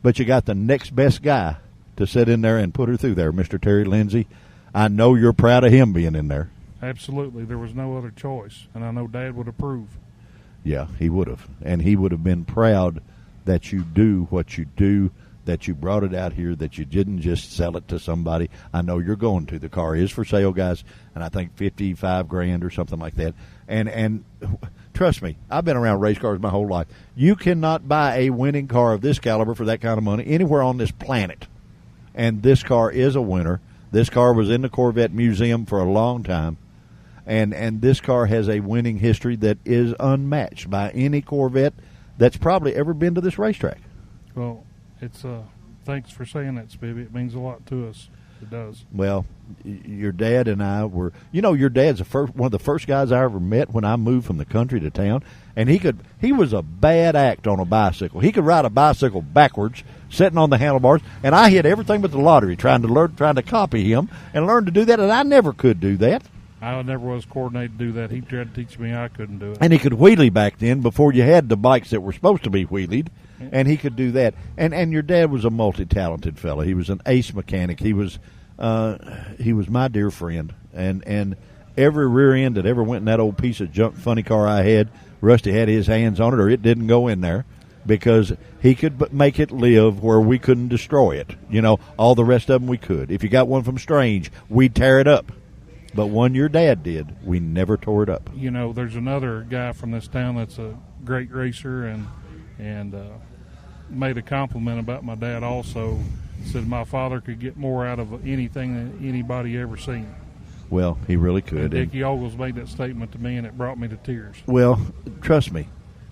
But you got the next best guy to sit in there and put her through there, Mr. Terry Lindsay. I know you're proud of him being in there.
Absolutely. There was no other choice, and I know Dad would approve.
Yeah, he would have. And he would have been proud that you do what you do that you brought it out here, that you didn't just sell it to somebody. I know you're going to. The car is for sale, guys, and I think $55,000 or something like that. And trust me, I've been around race cars my whole life. You cannot buy a winning car of this caliber for that kind of money anywhere on this planet. And this car is a winner. This car was in the Corvette Museum for a long time. And this car has a winning history that is unmatched by any Corvette that's probably ever been to this racetrack.
Well, it's thanks for saying that, Spivvy. It means a lot to us. It does.
Well, your dad and I were, your dad's one of the first guys I ever met when I moved from the country to town, and he was a bad act on a bicycle. He could ride a bicycle backwards, sitting on the handlebars, and I hit everything but the lottery trying to copy him and learn to do that, and I never could do that.
I never was coordinated to do that. He tried to teach me. I couldn't do it.
And he could wheelie back then before you had the bikes that were supposed to be wheelied, and he could do that. And your dad was a multi-talented fellow. He was an ace mechanic. He was my dear friend. And every rear end that ever went in that old piece of junk funny car I had, Rusty had his hands on it, or it didn't go in there, because he could make it live where we couldn't destroy it. All the rest of them we could. If you got one from Strange, we'd tear it up. But one your dad did, we never tore it up.
There's another guy from this town that's a great racer and made a compliment about my dad also. Said my father could get more out of anything than anybody ever seen.
Well, he really could.
And Dickie Ogles made that statement to me, and it brought me to tears.
Well, trust me,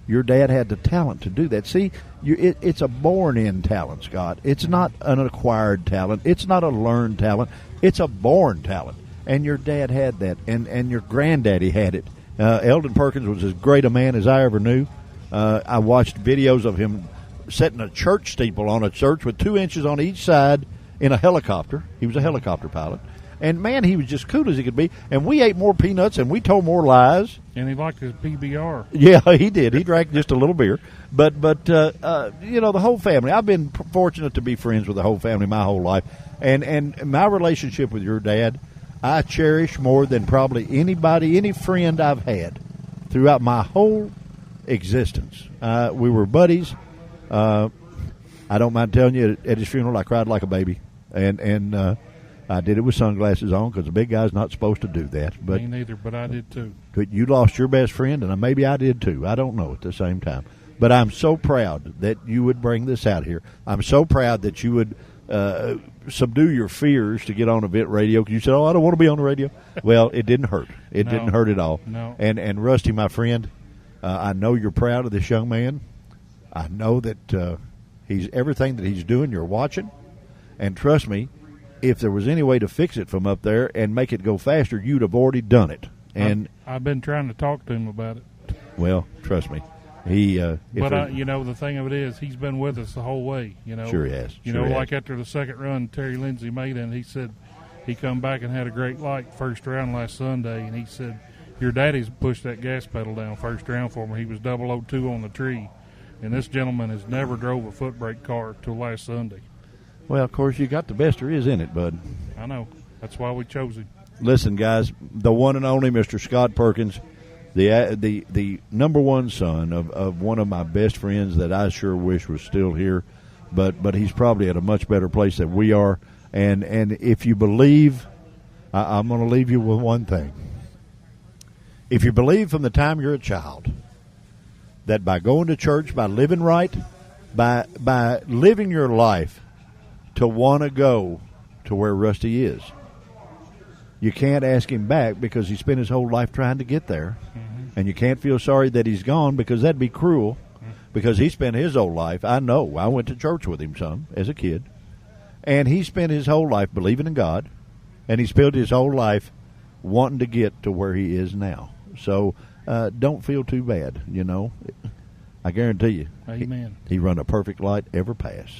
your dad had the talent to do that. See, it's a born-in talent, Scott. It's not an acquired talent. It's not a learned talent. It's a born talent. And your dad had that, and your granddaddy had it. Eldon Perkins was as great a man as I ever knew. I watched videos of him setting a church steeple on a church with 2 inches on each side in a helicopter. He was a helicopter pilot. And, man, he was just cool as he could be. And we ate more peanuts and we told more lies.
And he liked his PBR.
Yeah, he did. He drank just a little beer. But the whole family. I've been fortunate to be friends with the whole family my whole life. And my relationship with your dad, I cherish more than probably any friend I've had throughout my whole existence. We were buddies. I don't mind telling you, at his funeral, I cried like a baby. And I did it with sunglasses on because the big guy's not supposed to do that. But
me neither, but I did too.
You lost your best friend, and maybe I did too. I don't know at the same time. But I'm so proud that you would bring this out here. I'm so proud that you would subdue your fears to get on event radio, because you said, I don't want to be on the radio. Well, it didn't hurt. It didn't hurt at all.
No.
And Rusty, my friend, I know you're proud of this young man. I know that he's everything that he's doing, you're watching. And trust me, if there was any way to fix it from up there and make it go faster, you'd have already done it. And
I've been trying to talk to him about it.
Well, trust me. The
thing of it is, he's been with us the whole way.
Sure he has.
Like after the second run, Terry Lindsay made it, and he said he come back and had a great light first round last Sunday, and he said your daddy's pushed that gas pedal down first round for me. He was 002 on the tree, and this gentleman has never drove a foot brake car till last Sunday.
Well, of course, you got the best there is in it, bud.
I know. That's why we chose him.
Listen, guys, the one and only Mr. Scott Perkins, the number one son of one of my best friends that I sure wish was still here, but he's probably at a much better place than we are. And if you believe, I'm going to leave you with one thing. If you believe from the time you're a child that by going to church, by living right, by living your life to want to go to where Rusty is, you can't ask him back because he spent his whole life trying to get there. Mm-hmm. And you can't feel sorry that he's gone because that'd be cruel, because he spent his whole life. I know. I went to church with him some as a kid. And he spent his whole life believing in God, and he spent his whole life wanting to get to where he is now. So don't feel too bad, I guarantee you.
Amen.
He run a perfect light ever pass.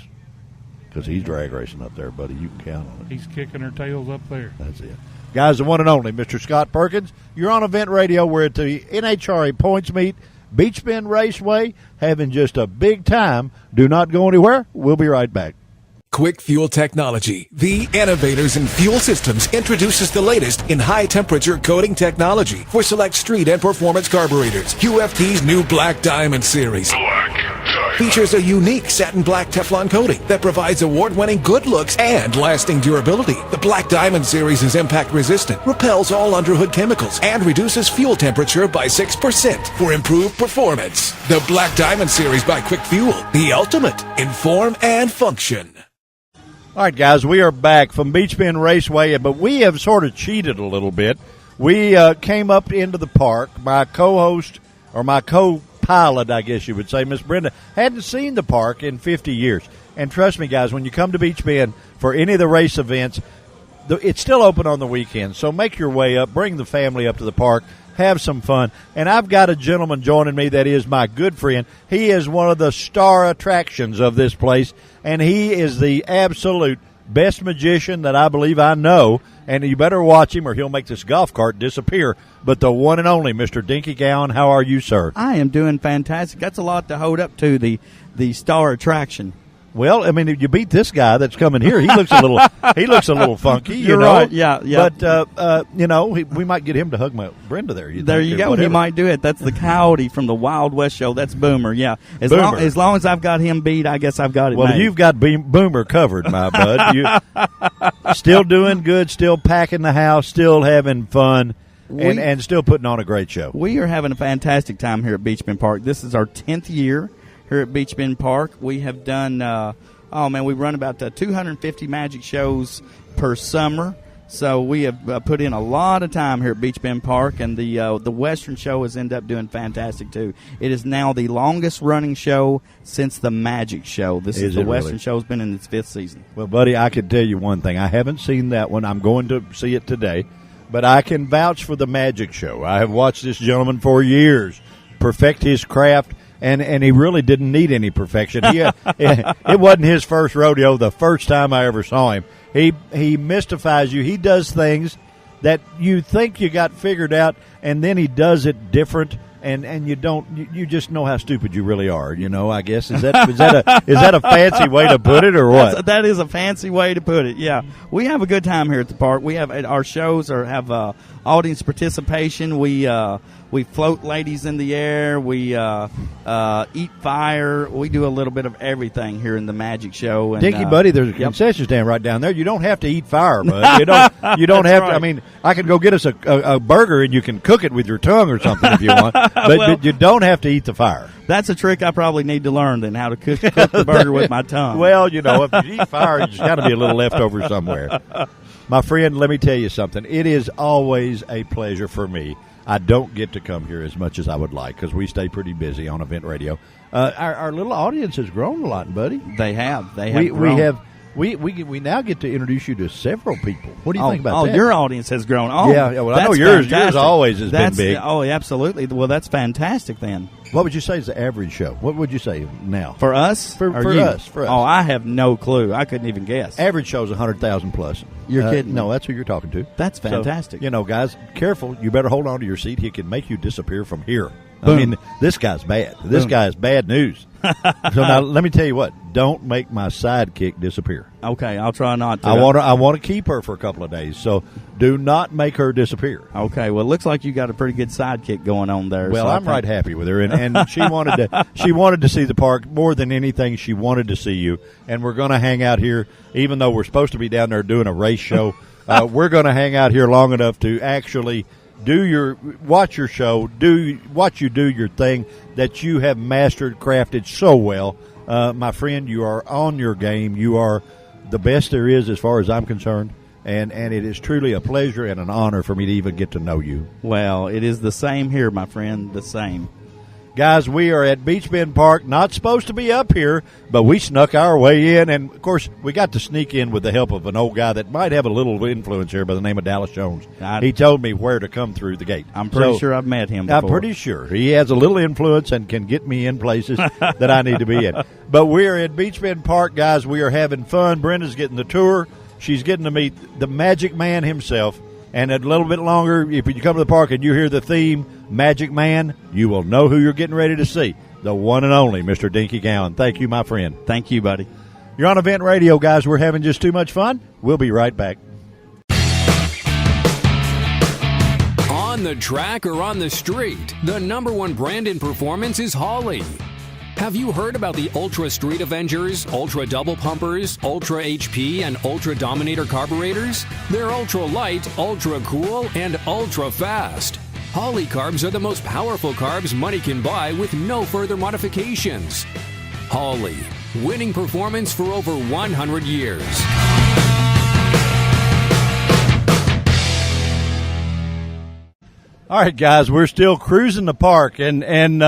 Because he's drag racing up there, buddy. You can count on it.
He's kicking her tails up there.
That's it. Guys, the one and only Mr. Scott Perkins. You're on Event Radio. We're at the NHRA Points Meet, Beach Bend Raceway, having just a big time. Do not go anywhere. We'll be right back.
Quick Fuel Technology, the innovators in fuel systems, introduces the latest in high-temperature coating technology for select street and performance carburetors. QFT's new Black Diamond series.
Black Diamond.
features a unique satin black Teflon coating that provides award-winning good looks and lasting durability. The Black Diamond series is impact resistant, repels all underhood chemicals, and reduces fuel temperature by 6% for improved performance. The Black Diamond series by Quick Fuel, the ultimate in form and function.
All right, guys, we are back from Beach Bend Raceway, but we have sort of cheated a little bit. We came up into the park. My co-host, or my co-pilot, I guess you would say, Miss Brenda, hadn't seen the park in 50 years. And trust me, guys, when you come to Beach Bend for any of the race events, it's still open on the weekends. So make your way up, bring the family up to the park, have some fun. And I've got a gentleman joining me that is my good friend. He is one of the star attractions of this place, and he is the absolute best magician that I believe I know. And you better watch him or he'll make this golf cart disappear. But the one and only Mr. Dinky Gowan, how are you, sir?
I am doing fantastic. That's a lot to hold up to, the star attraction.
Well, I mean, if you beat this guy that's coming here, he looks a little funky.
You're
know?
right. Yeah.
But we might get him to hug my Brenda there.
There you go. He might do it. That's the Coyote from the Wild West show. That's Boomer. Yeah. As long as I've got him beat, I guess I've got it.
Well,
made.
you've got Boomer covered, my bud. You still doing good, still packing the house, still having fun, and still putting on a great show.
We are having a fantastic time here at Beach Bend Park. This is our 10th year here at Beach Bend Park. We have done, we run about 250 magic shows per summer. So we have put in a lot of time here at Beach Bend Park, and the Western show has ended up doing fantastic too. It is now the longest running show since the Magic Show. The Western show has been in its 5th season.
Well, buddy, I can tell you one thing. I haven't seen that one. I'm going to see it today, but I can vouch for the Magic Show. I have watched this gentleman for years perfect his craft. And he really didn't need any perfection. It wasn't his first rodeo the first time I ever saw him. He mystifies you. He does things that you think you got figured out, and then he does it different, and you don't. You just know how stupid you really are. I guess is that a fancy way to put it, or what?
That is a fancy way to put it. Yeah, we have a good time here at the park. We have our shows have audience participation. We float ladies in the air. We eat fire. We do a little bit of everything here in the Magic Show. And,
Dinky, buddy, there's a concession stand right down there. You don't have to eat fire, bud. You don't have to. I mean, I can go get us a burger and you can cook it with your tongue or something if you want. But you don't have to eat the fire.
That's a trick I probably need to learn then, how to cook the burger with my tongue.
Well, if you eat fire, there's got to be a little left over somewhere. My friend, let me tell you something. It is always a pleasure for me. I don't get to come here as much as I would like because we stay pretty busy on event radio. Our little audience has grown a lot, buddy.
They have.
We now get to introduce you to several people. What do you think about that?
Your audience has grown.
Yeah. Well, I know yours always has been big.
Oh, absolutely. Well, that's fantastic then.
What would you say is the average show? What would you say now?
For us?
For us.
Oh, I have no clue. I couldn't even guess.
Average show is 100,000 plus.
You're kidding?
No, that's who you're talking to.
That's fantastic.
So, guys, careful. You better hold on to your seat. He can make you disappear from here.
Boom.
I mean, this guy's bad. This guy is bad news. So now, let me tell you what. Don't make my sidekick disappear.
Okay, I'll try not to.
I want to keep her for a couple of days. So do not make her disappear.
Okay. Well, it looks like you got a pretty good sidekick going on there.
Well,
so
I'm right happy with her, and she wanted to see the park more than anything. She wanted to see you, and we're going to hang out here, even though we're supposed to be down there doing a race show. We're going to hang out here long enough to actually watch your show, do your thing that you have mastered, crafted so well. My friend, you are on your game. You are the best there is as far as I'm concerned, and it is truly a pleasure and an honor for me to even get to know you.
Well, it is the same here, my friend, the same.
Guys, we are at Beach Bend Park, not supposed to be up here, but we snuck our way in, and, of course, we got to sneak in with the help of an old guy that might have a little influence here by the name of Dallas Jones. He told me where to come through the gate.
I'm pretty sure I've met him before.
I'm pretty sure. He has a little influence and can get me in places that I need to be in. But we're at Beach Bend Park, guys. We are having fun. Brenda's getting the tour. She's getting to meet the Magic Man himself. And a little bit longer, if you come to the park and you hear the theme, Magic Man, you will know who you're getting ready to see. The one and only Mr. Dinky Gowan. Thank you, my friend.
Thank you, buddy.
You're on Event Radio, guys. We're having just too much fun. We'll be right back.
On the track or on the street, the #1 brand in performance is Holley. Have you heard about the Ultra Street Avengers, Ultra Double Pumpers, Ultra HP, and Ultra Dominator carburetors? They're ultra light, ultra cool, and ultra fast. Holley carbs are the most powerful carbs money can buy with no further modifications. Holley, winning performance for over 100 years.
All right, guys, we're still cruising the park, and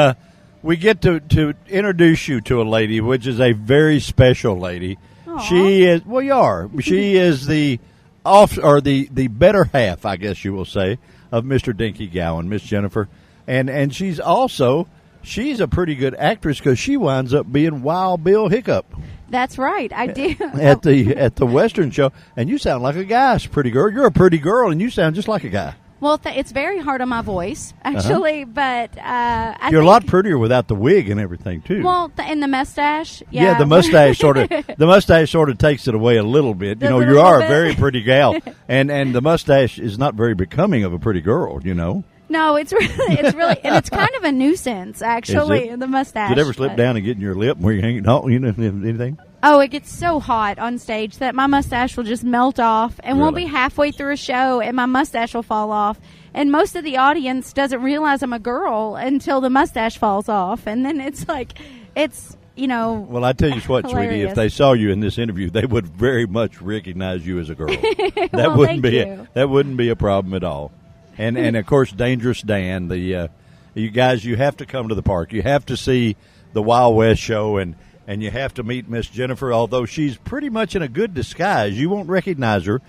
we get to introduce you to a lady, which is a very special lady.
Aww.
She is, well, you are. She is the the better half, I guess you will say, of Mr. Dinky Gowan, Miss Jennifer, and she's a pretty good actress because she winds up being Wild Bill Hiccup.
That's right, I do.
at the Western show, and you sound like a guy, pretty girl. You're a pretty girl, and you sound just like a guy.
Well, it's very hard on my voice, actually, but
you're a lot prettier without the wig and everything too.
Well, and the mustache,
yeah, the mustache sort of takes it away a little bit. You know, you are a very pretty gal, and the mustache is not very becoming of a pretty girl. You know.
No, it's really, and it's kind of a nuisance, actually. The mustache.
Did it ever slip down and get in your lip where you hanging? Oh, you know anything?
Oh, it gets so hot on stage that my mustache will just melt off, and we'll be halfway through a show, and my mustache will fall off. And most of the audience doesn't realize I'm a girl until the mustache falls off, and then it's like, Well,
I tell you what,
hilarious.
sweetie, if they saw you in this interview, they would very much recognize you as a girl.
Well,
That wouldn't be a problem at all. And of course, Dangerous Dan. You guys, you have to come to the park. You have to see the Wild West show, and you have to meet Miss Jennifer. Although she's pretty much in a good disguise, you won't recognize her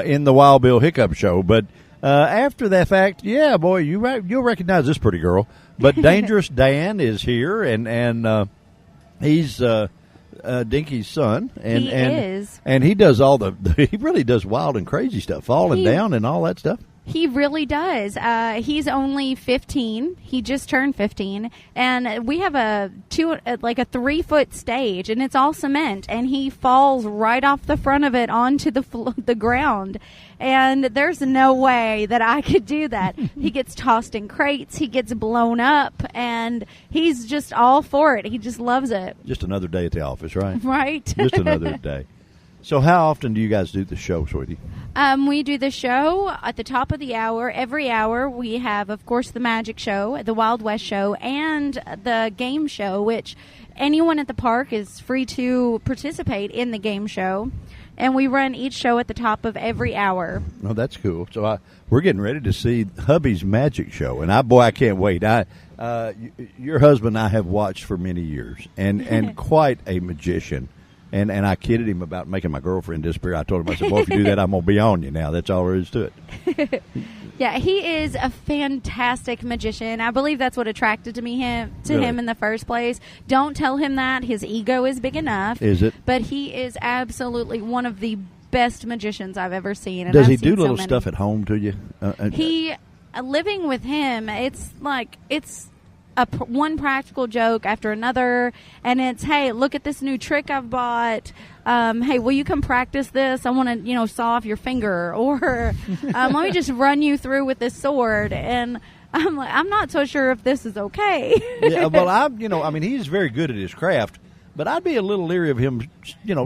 in the Wild Bill Hiccup show. But after that fact, yeah, boy, you'll recognize this pretty girl. But Dangerous Dan is here, and he's Dinky's son, and
he is,
and he does he really does wild and crazy stuff, falling down and all that stuff.
He really does. He's only 15. He just turned 15, and we have a 3-foot stage, and it's all cement, and he falls right off the front of it onto the ground. And there's no way that I could do that. He gets tossed in crates, he gets blown up, and he's just all for it. He just loves it.
Just another day at the office, right?
Right.
Just another day. So how often do you guys do the show, sweetie?
We do the show at the top of the hour. Every hour we have, of course, the magic show, the Wild West show, and the game show, which anyone at the park is free to participate in the game show. And we run each show at the top of every hour.
Oh, that's cool. So we're getting ready to see hubby's magic show, and I can't wait. Your husband and I have watched for many years, and quite a magician. And I kidded him about making my girlfriend disappear. I told him, I said, boy, if you do that, I'm going to be on you now. That's all there is to it.
Yeah, he is a fantastic magician. I believe that's what attracted him in the first place. Don't tell him that. His ego is big enough.
Is it?
But he is absolutely one of the best magicians I've ever seen. And
Does he do little stuff at home to you?
Living with him, it's one practical joke after another, and it's, hey, look at this new trick I've bought. Hey, will you come practice this? I want to, saw off your finger, or let me just run you through with this sword. And I'm like, I'm not so sure if this is okay.
Yeah, well, he's very good at his craft, but I'd be a little leery of him,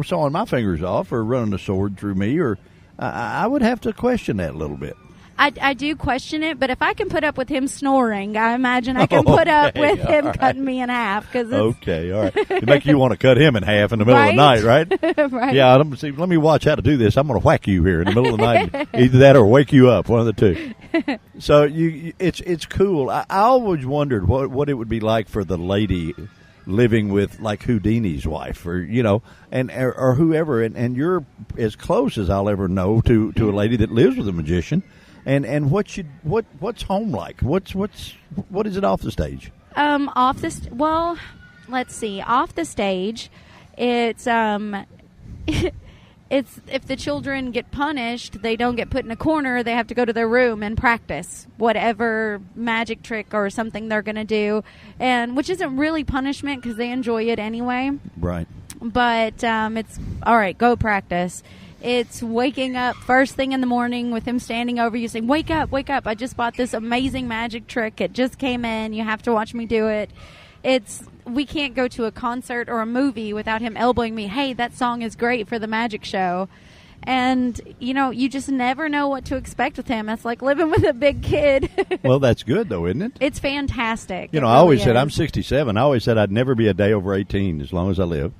sawing my fingers off or running a sword through me, or I would have to question that a little bit.
I do question it, but if I can put up with him snoring, I imagine I can put up with him cutting me in half.
Okay, all right. It make you want to cut him in half in the middle of the night, right?
Right.
Yeah, let me watch how to do this. I'm going to whack you here in the middle of the night. Either that or wake you up, one of the two. So it's cool. I always wondered what it would be like for the lady living with like Houdini's wife, or or whoever, and you're as close as I'll ever know to a lady that lives with a magician. And what's home like? What is it off the stage?
Let's see. Off the stage, it's it's if the children get punished, they don't get put in a corner. They have to go to their room and practice whatever magic trick or something they're going to do, and which isn't really punishment because they enjoy it anyway.
Right.
But it's all right. Go practice. It's waking up first thing in the morning with him standing over you saying, wake up, wake up. I just bought this amazing magic trick. It just came in. You have to watch me do it. we can't go to a concert or a movie without him elbowing me, hey, that song is great for the magic show. And, you just never know what to expect with him. It's like living with a big kid.
Well, that's good, though, isn't it?
It's fantastic.
I always said, I'm 67. I always said I'd never be a day over 18 as long as I live.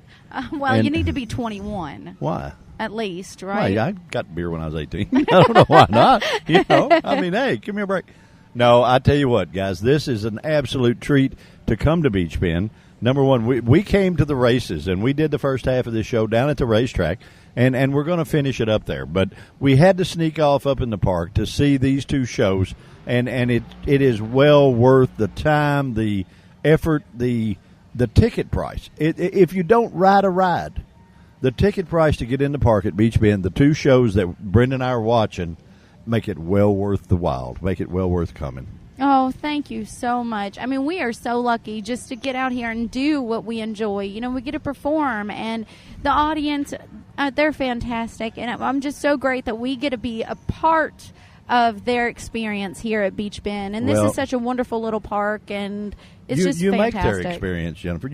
You need to be 21.
Why?
At least, right?
Well, I got beer when I was 18. I don't know why not. I mean, hey, give me a break. No, I tell you what, guys, this is an absolute treat to come to Beach Bend. Number one, we came to the races, and we did the first half of this show down at the racetrack, and we're going to finish it up there. But we had to sneak off up in the park to see these two shows, and it is well worth the time, the effort, the ticket price. If you don't ride a ride, the ticket price to get in the park at Beach Bend, the two shows that Brenda and I are watching, make it well worth the while, make it well worth coming.
Oh, thank you so much. I mean, we are so lucky just to get out here and do what we enjoy. We get to perform, and the audience, they're fantastic. And I'm just so great that we get to be a part of their experience here at Beach Bend. And this is such a wonderful little park, and it's just fantastic.
You make their experience, Jennifer.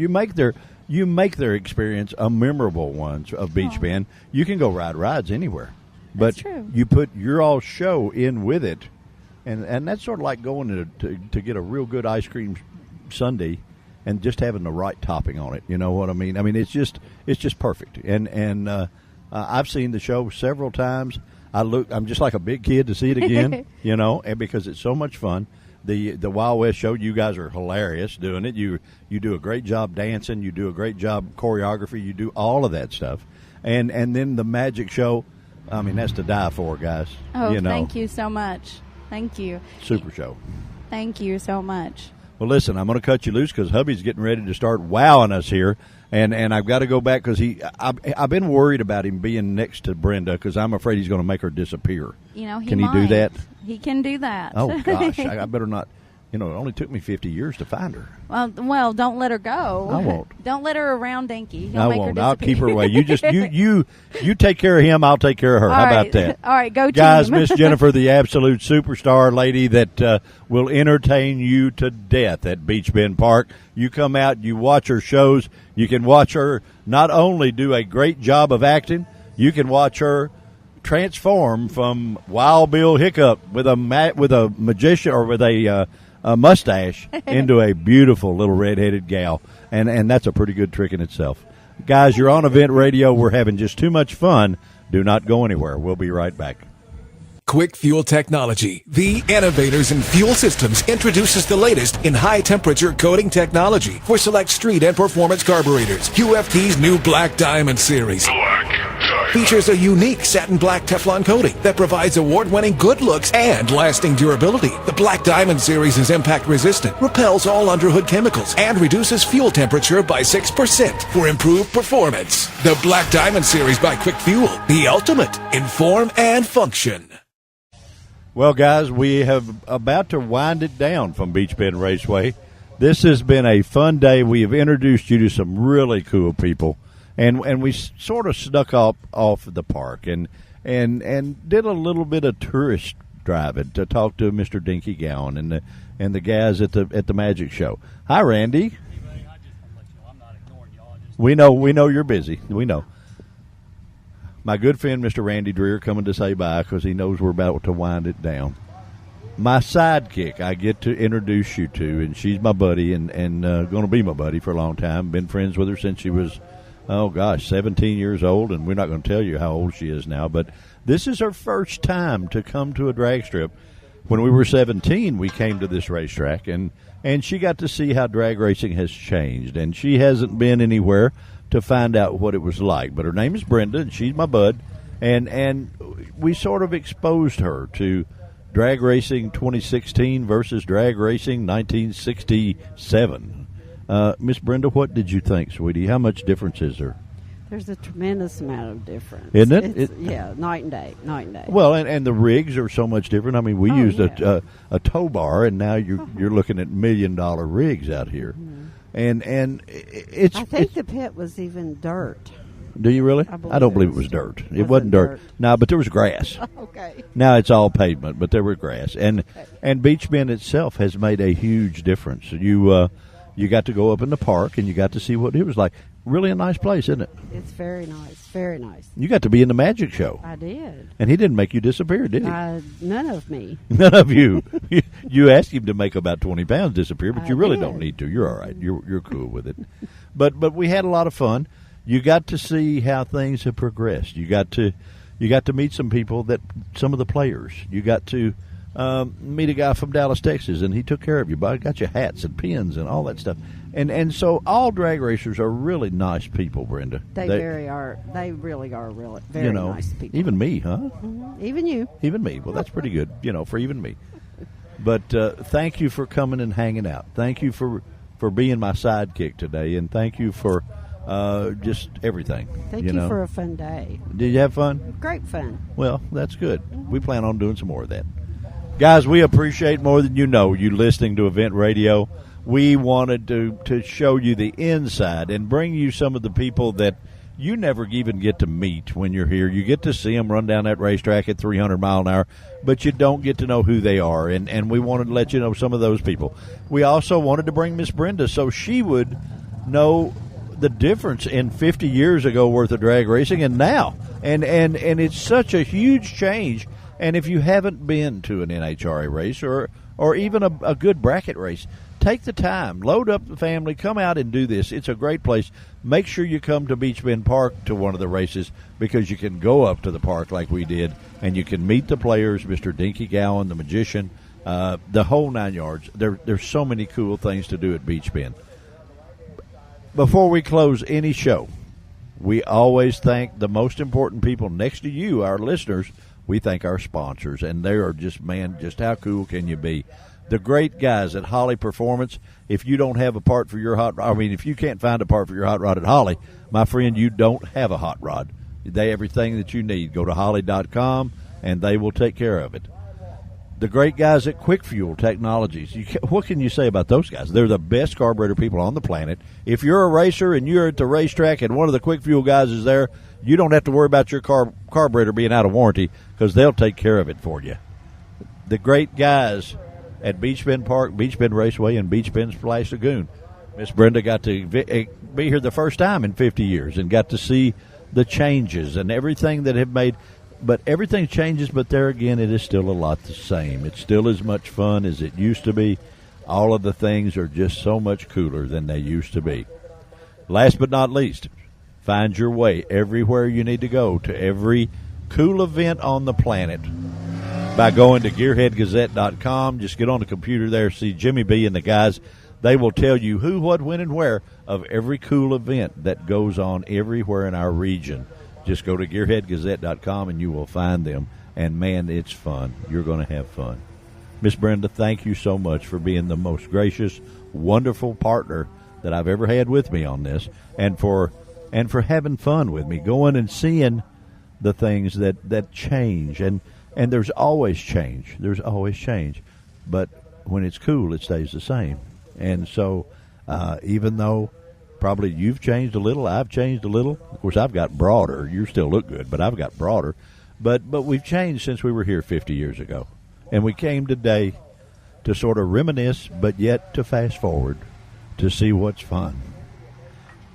You make their experience a memorable one of Beach Bend. You can go ride rides anywhere. But
that's true.
You put your all show in with it. And that's sort of like going to get a real good ice cream sundae and just having the right topping on it. You know what I mean? I mean, it's just perfect. And I've seen the show several times. I'm just like a big kid to see it again, and because it's so much fun. The Wild West show, you guys are hilarious doing it. You do a great job dancing. You do a great job choreography. You do all of that stuff. And then the magic show, I mean, that's to die for, guys.
Oh, thank you so much. Thank you.
Super show.
Thank you so much.
Well, listen, I'm going to cut you loose because hubby's getting ready to start wowing us here, and I've got to go back because I've been worried about him being next to Brenda because I'm afraid he's going to make her disappear.
Can
he do that?
He can do that.
Oh gosh, I better not. It only took me 50 years to find her.
Well, don't let her go.
I won't.
Don't let her around Dinky.
I won't. I'll keep her away. You just you take care of him. I'll take care of her. How about that?
All right, go team.
Guys, Miss Jennifer, the absolute superstar lady that will entertain you to death at Beach Bend Park. You come out, you watch her shows. You can watch her not only do a great job of acting, you can watch her transform from Wild Bill Hiccup with a magician or with a mustache into a beautiful little redheaded gal, and that's a pretty good trick in itself. Guys, you're on Event Radio. We're having just too much fun. Do not go anywhere. We'll be right back.
Quick Fuel Technology, the innovators in fuel systems, introduces the latest in high-temperature coating technology for select street and performance carburetors. QFT's new Black Diamond series features a unique satin black Teflon coating that provides award-winning good looks and lasting durability. The Black Diamond series is impact-resistant, repels all underhood chemicals, and reduces fuel temperature by 6% for improved performance. The Black Diamond series by Quick Fuel, the ultimate in form and function.
Well, guys, we have about to wind it down from Beach Bend Raceway. This has been a fun day. We have introduced you to some really cool people. And we sort of snuck off the park and did a little bit of tourist driving to talk to Mr. Dinky Gowan and the guys at the Magic Show. Hi, Randy. We know you're busy. We know. My good friend, Mr. Randy Dreer, coming to say bye because he knows we're about to wind it down. My sidekick I get to introduce you to, and she's my buddy and going to be my buddy for a long time. Been friends with her since she was 17 years old, and we're not going to tell you how old she is now, but this is her first time to come to a drag strip. When we were 17, we came to this racetrack, and she got to see how drag racing has changed, and she hasn't been anywhere to find out what it was like. But her name is Brenda, and she's my bud, and we sort of exposed her to drag racing 2016 versus drag racing 1967. Miss Brenda, what did you think, sweetie? How much difference is there?
There's a tremendous amount of difference.
Isn't it?
Yeah, night and day.
Well, and the rigs are so much different. I mean, we used a tow bar, and now you're looking at $1 million rigs out here. Mm-hmm. And it's.
I think the pit was even dirt.
Do you really?
I
don't believe it was dirt. It wasn't dirt. No, but there was grass.
Okay.
Now it's all pavement, but there was grass, and Beach Bend itself has made a huge difference. You got to go up in the park, and you got to see what it was like. Really a nice place, isn't it?
It's very nice, very nice.
You got to be in the magic show.
I did.
And he didn't make you disappear, did he?
None of me.
None of you. You asked him to make about 20 pounds disappear, but you really
did.
don't need to. You're all right. You're cool with it. But we had a lot of fun. You got to see how things have progressed. You got to meet some people, some of the players. You got to meet a guy from Dallas, Texas, and he took care of you. But got you hats and pins and all that stuff. And so all drag racers are really nice people, Brenda.
They really are very nice people.
Even me, huh?
Mm-hmm. Even you.
Even me. Well, that's pretty good, for even me. But thank you for coming and hanging out. Thank you for being my sidekick today, and thank you for just everything.
Thank you for a fun day.
Did you have fun?
Great fun.
Well, that's good. We plan on doing some more of that. Guys, we appreciate more than you know you listening to Event Radio. We wanted to show you the inside and bring you some of the people that you never even get to meet when you're here. You get to see them run down that racetrack at 300 mile an hour, but you don't get to know who they are, and we wanted to let you know some of those people. We also wanted to bring Miss Brenda so she would know the difference in 50 years ago worth of drag racing and now. And it's such a huge change. And if you haven't been to an NHRA race or even a good bracket race, take the time, load up the family, come out and do this. It's a great place. Make sure you come to Beach Bend Park to one of the races because you can go up to the park like we did, and you can meet the players, Mr. Dinky Gowan, the magician, the whole 9 yards. There's so many cool things to do at Beach Bend. Before we close any show, we always thank the most important people next to you, our listeners. We thank our sponsors, and they are just how cool can you be? The great guys at Holly Performance. If you don't have a part for your if you can't find a part for your hot rod at Holly, my friend, you don't have a hot rod. Everything that you need. Go to holly.com, and they will take care of it. The great guys at Quick Fuel Technologies. What can you say about those guys? They're the best carburetor people on the planet. If you're a racer and you're at the racetrack and one of the Quick Fuel guys is there, you don't have to worry about your carburetor being out of warranty because they'll take care of it for you. The great guys at Beach Bend Park, Beach Bend Raceway, and Beach Bend Splash Lagoon. Miss Brenda got to be here the first time in 50 years and got to see the changes and everything that have made. But everything changes, but there again, it is still a lot the same. It's still as much fun as it used to be. All of the things are just so much cooler than they used to be. Last but not least, find your way everywhere you need to go to every cool event on the planet by going to GearheadGazette.com. Just get on the computer there, see Jimmy B and the guys. They will tell you who, what, when, and where of every cool event that goes on everywhere in our region. Just go to GearheadGazette.com and you will find them. And, man, it's fun. You're going to have fun. Miss Brenda, thank you so much for being the most gracious, wonderful partner that I've ever had with me on this, and for having fun with me, going and seeing the things that change. And there's always change. There's always change. But when it's cool, it stays the same. And so even though probably you've changed a little, I've changed a little. Of course, I've got broader. You still look good, but I've got broader. But we've changed since we were here 50 years ago. And we came today to sort of reminisce, but yet to fast forward to see what's fun.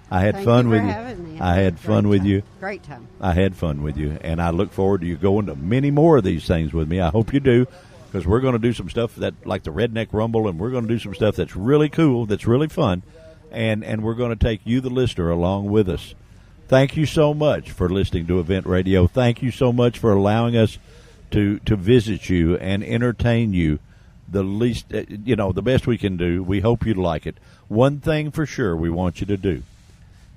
I had fun with you. I had fun with you.
Great time.
I had fun with you, and I look forward to you going to many more of these things with me. I hope you do, because we're going to do some stuff that like the Redneck Rumble, and we're going to do some stuff that's really cool, that's really fun, and we're going to take you, the listener, along with us. Thank you so much for listening to Event Radio. Thank you so much for allowing us to visit you and entertain you the best we can do. We hope you'd like it. One thing for sure we want you to do.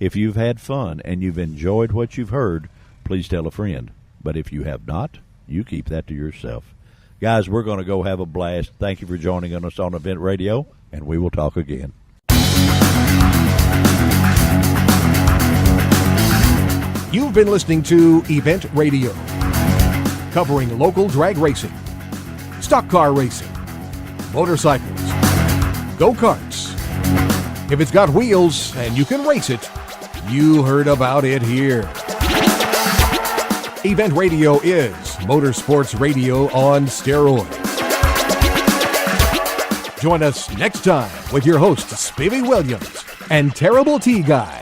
If you've had fun and you've enjoyed what you've heard, please tell a friend. But if you have not, you keep that to yourself. Guys, we're going to go have a blast. Thank you for joining us on Event Radio, and we will talk again.
You've been listening to Event Radio, covering local drag racing, stock car racing, motorcycles, go-karts. If it's got wheels and you can race it, you heard about it here. Event Radio is motorsports radio on steroids. Join us next time with your hosts, Speedy Williams and Terrible Tea Guy.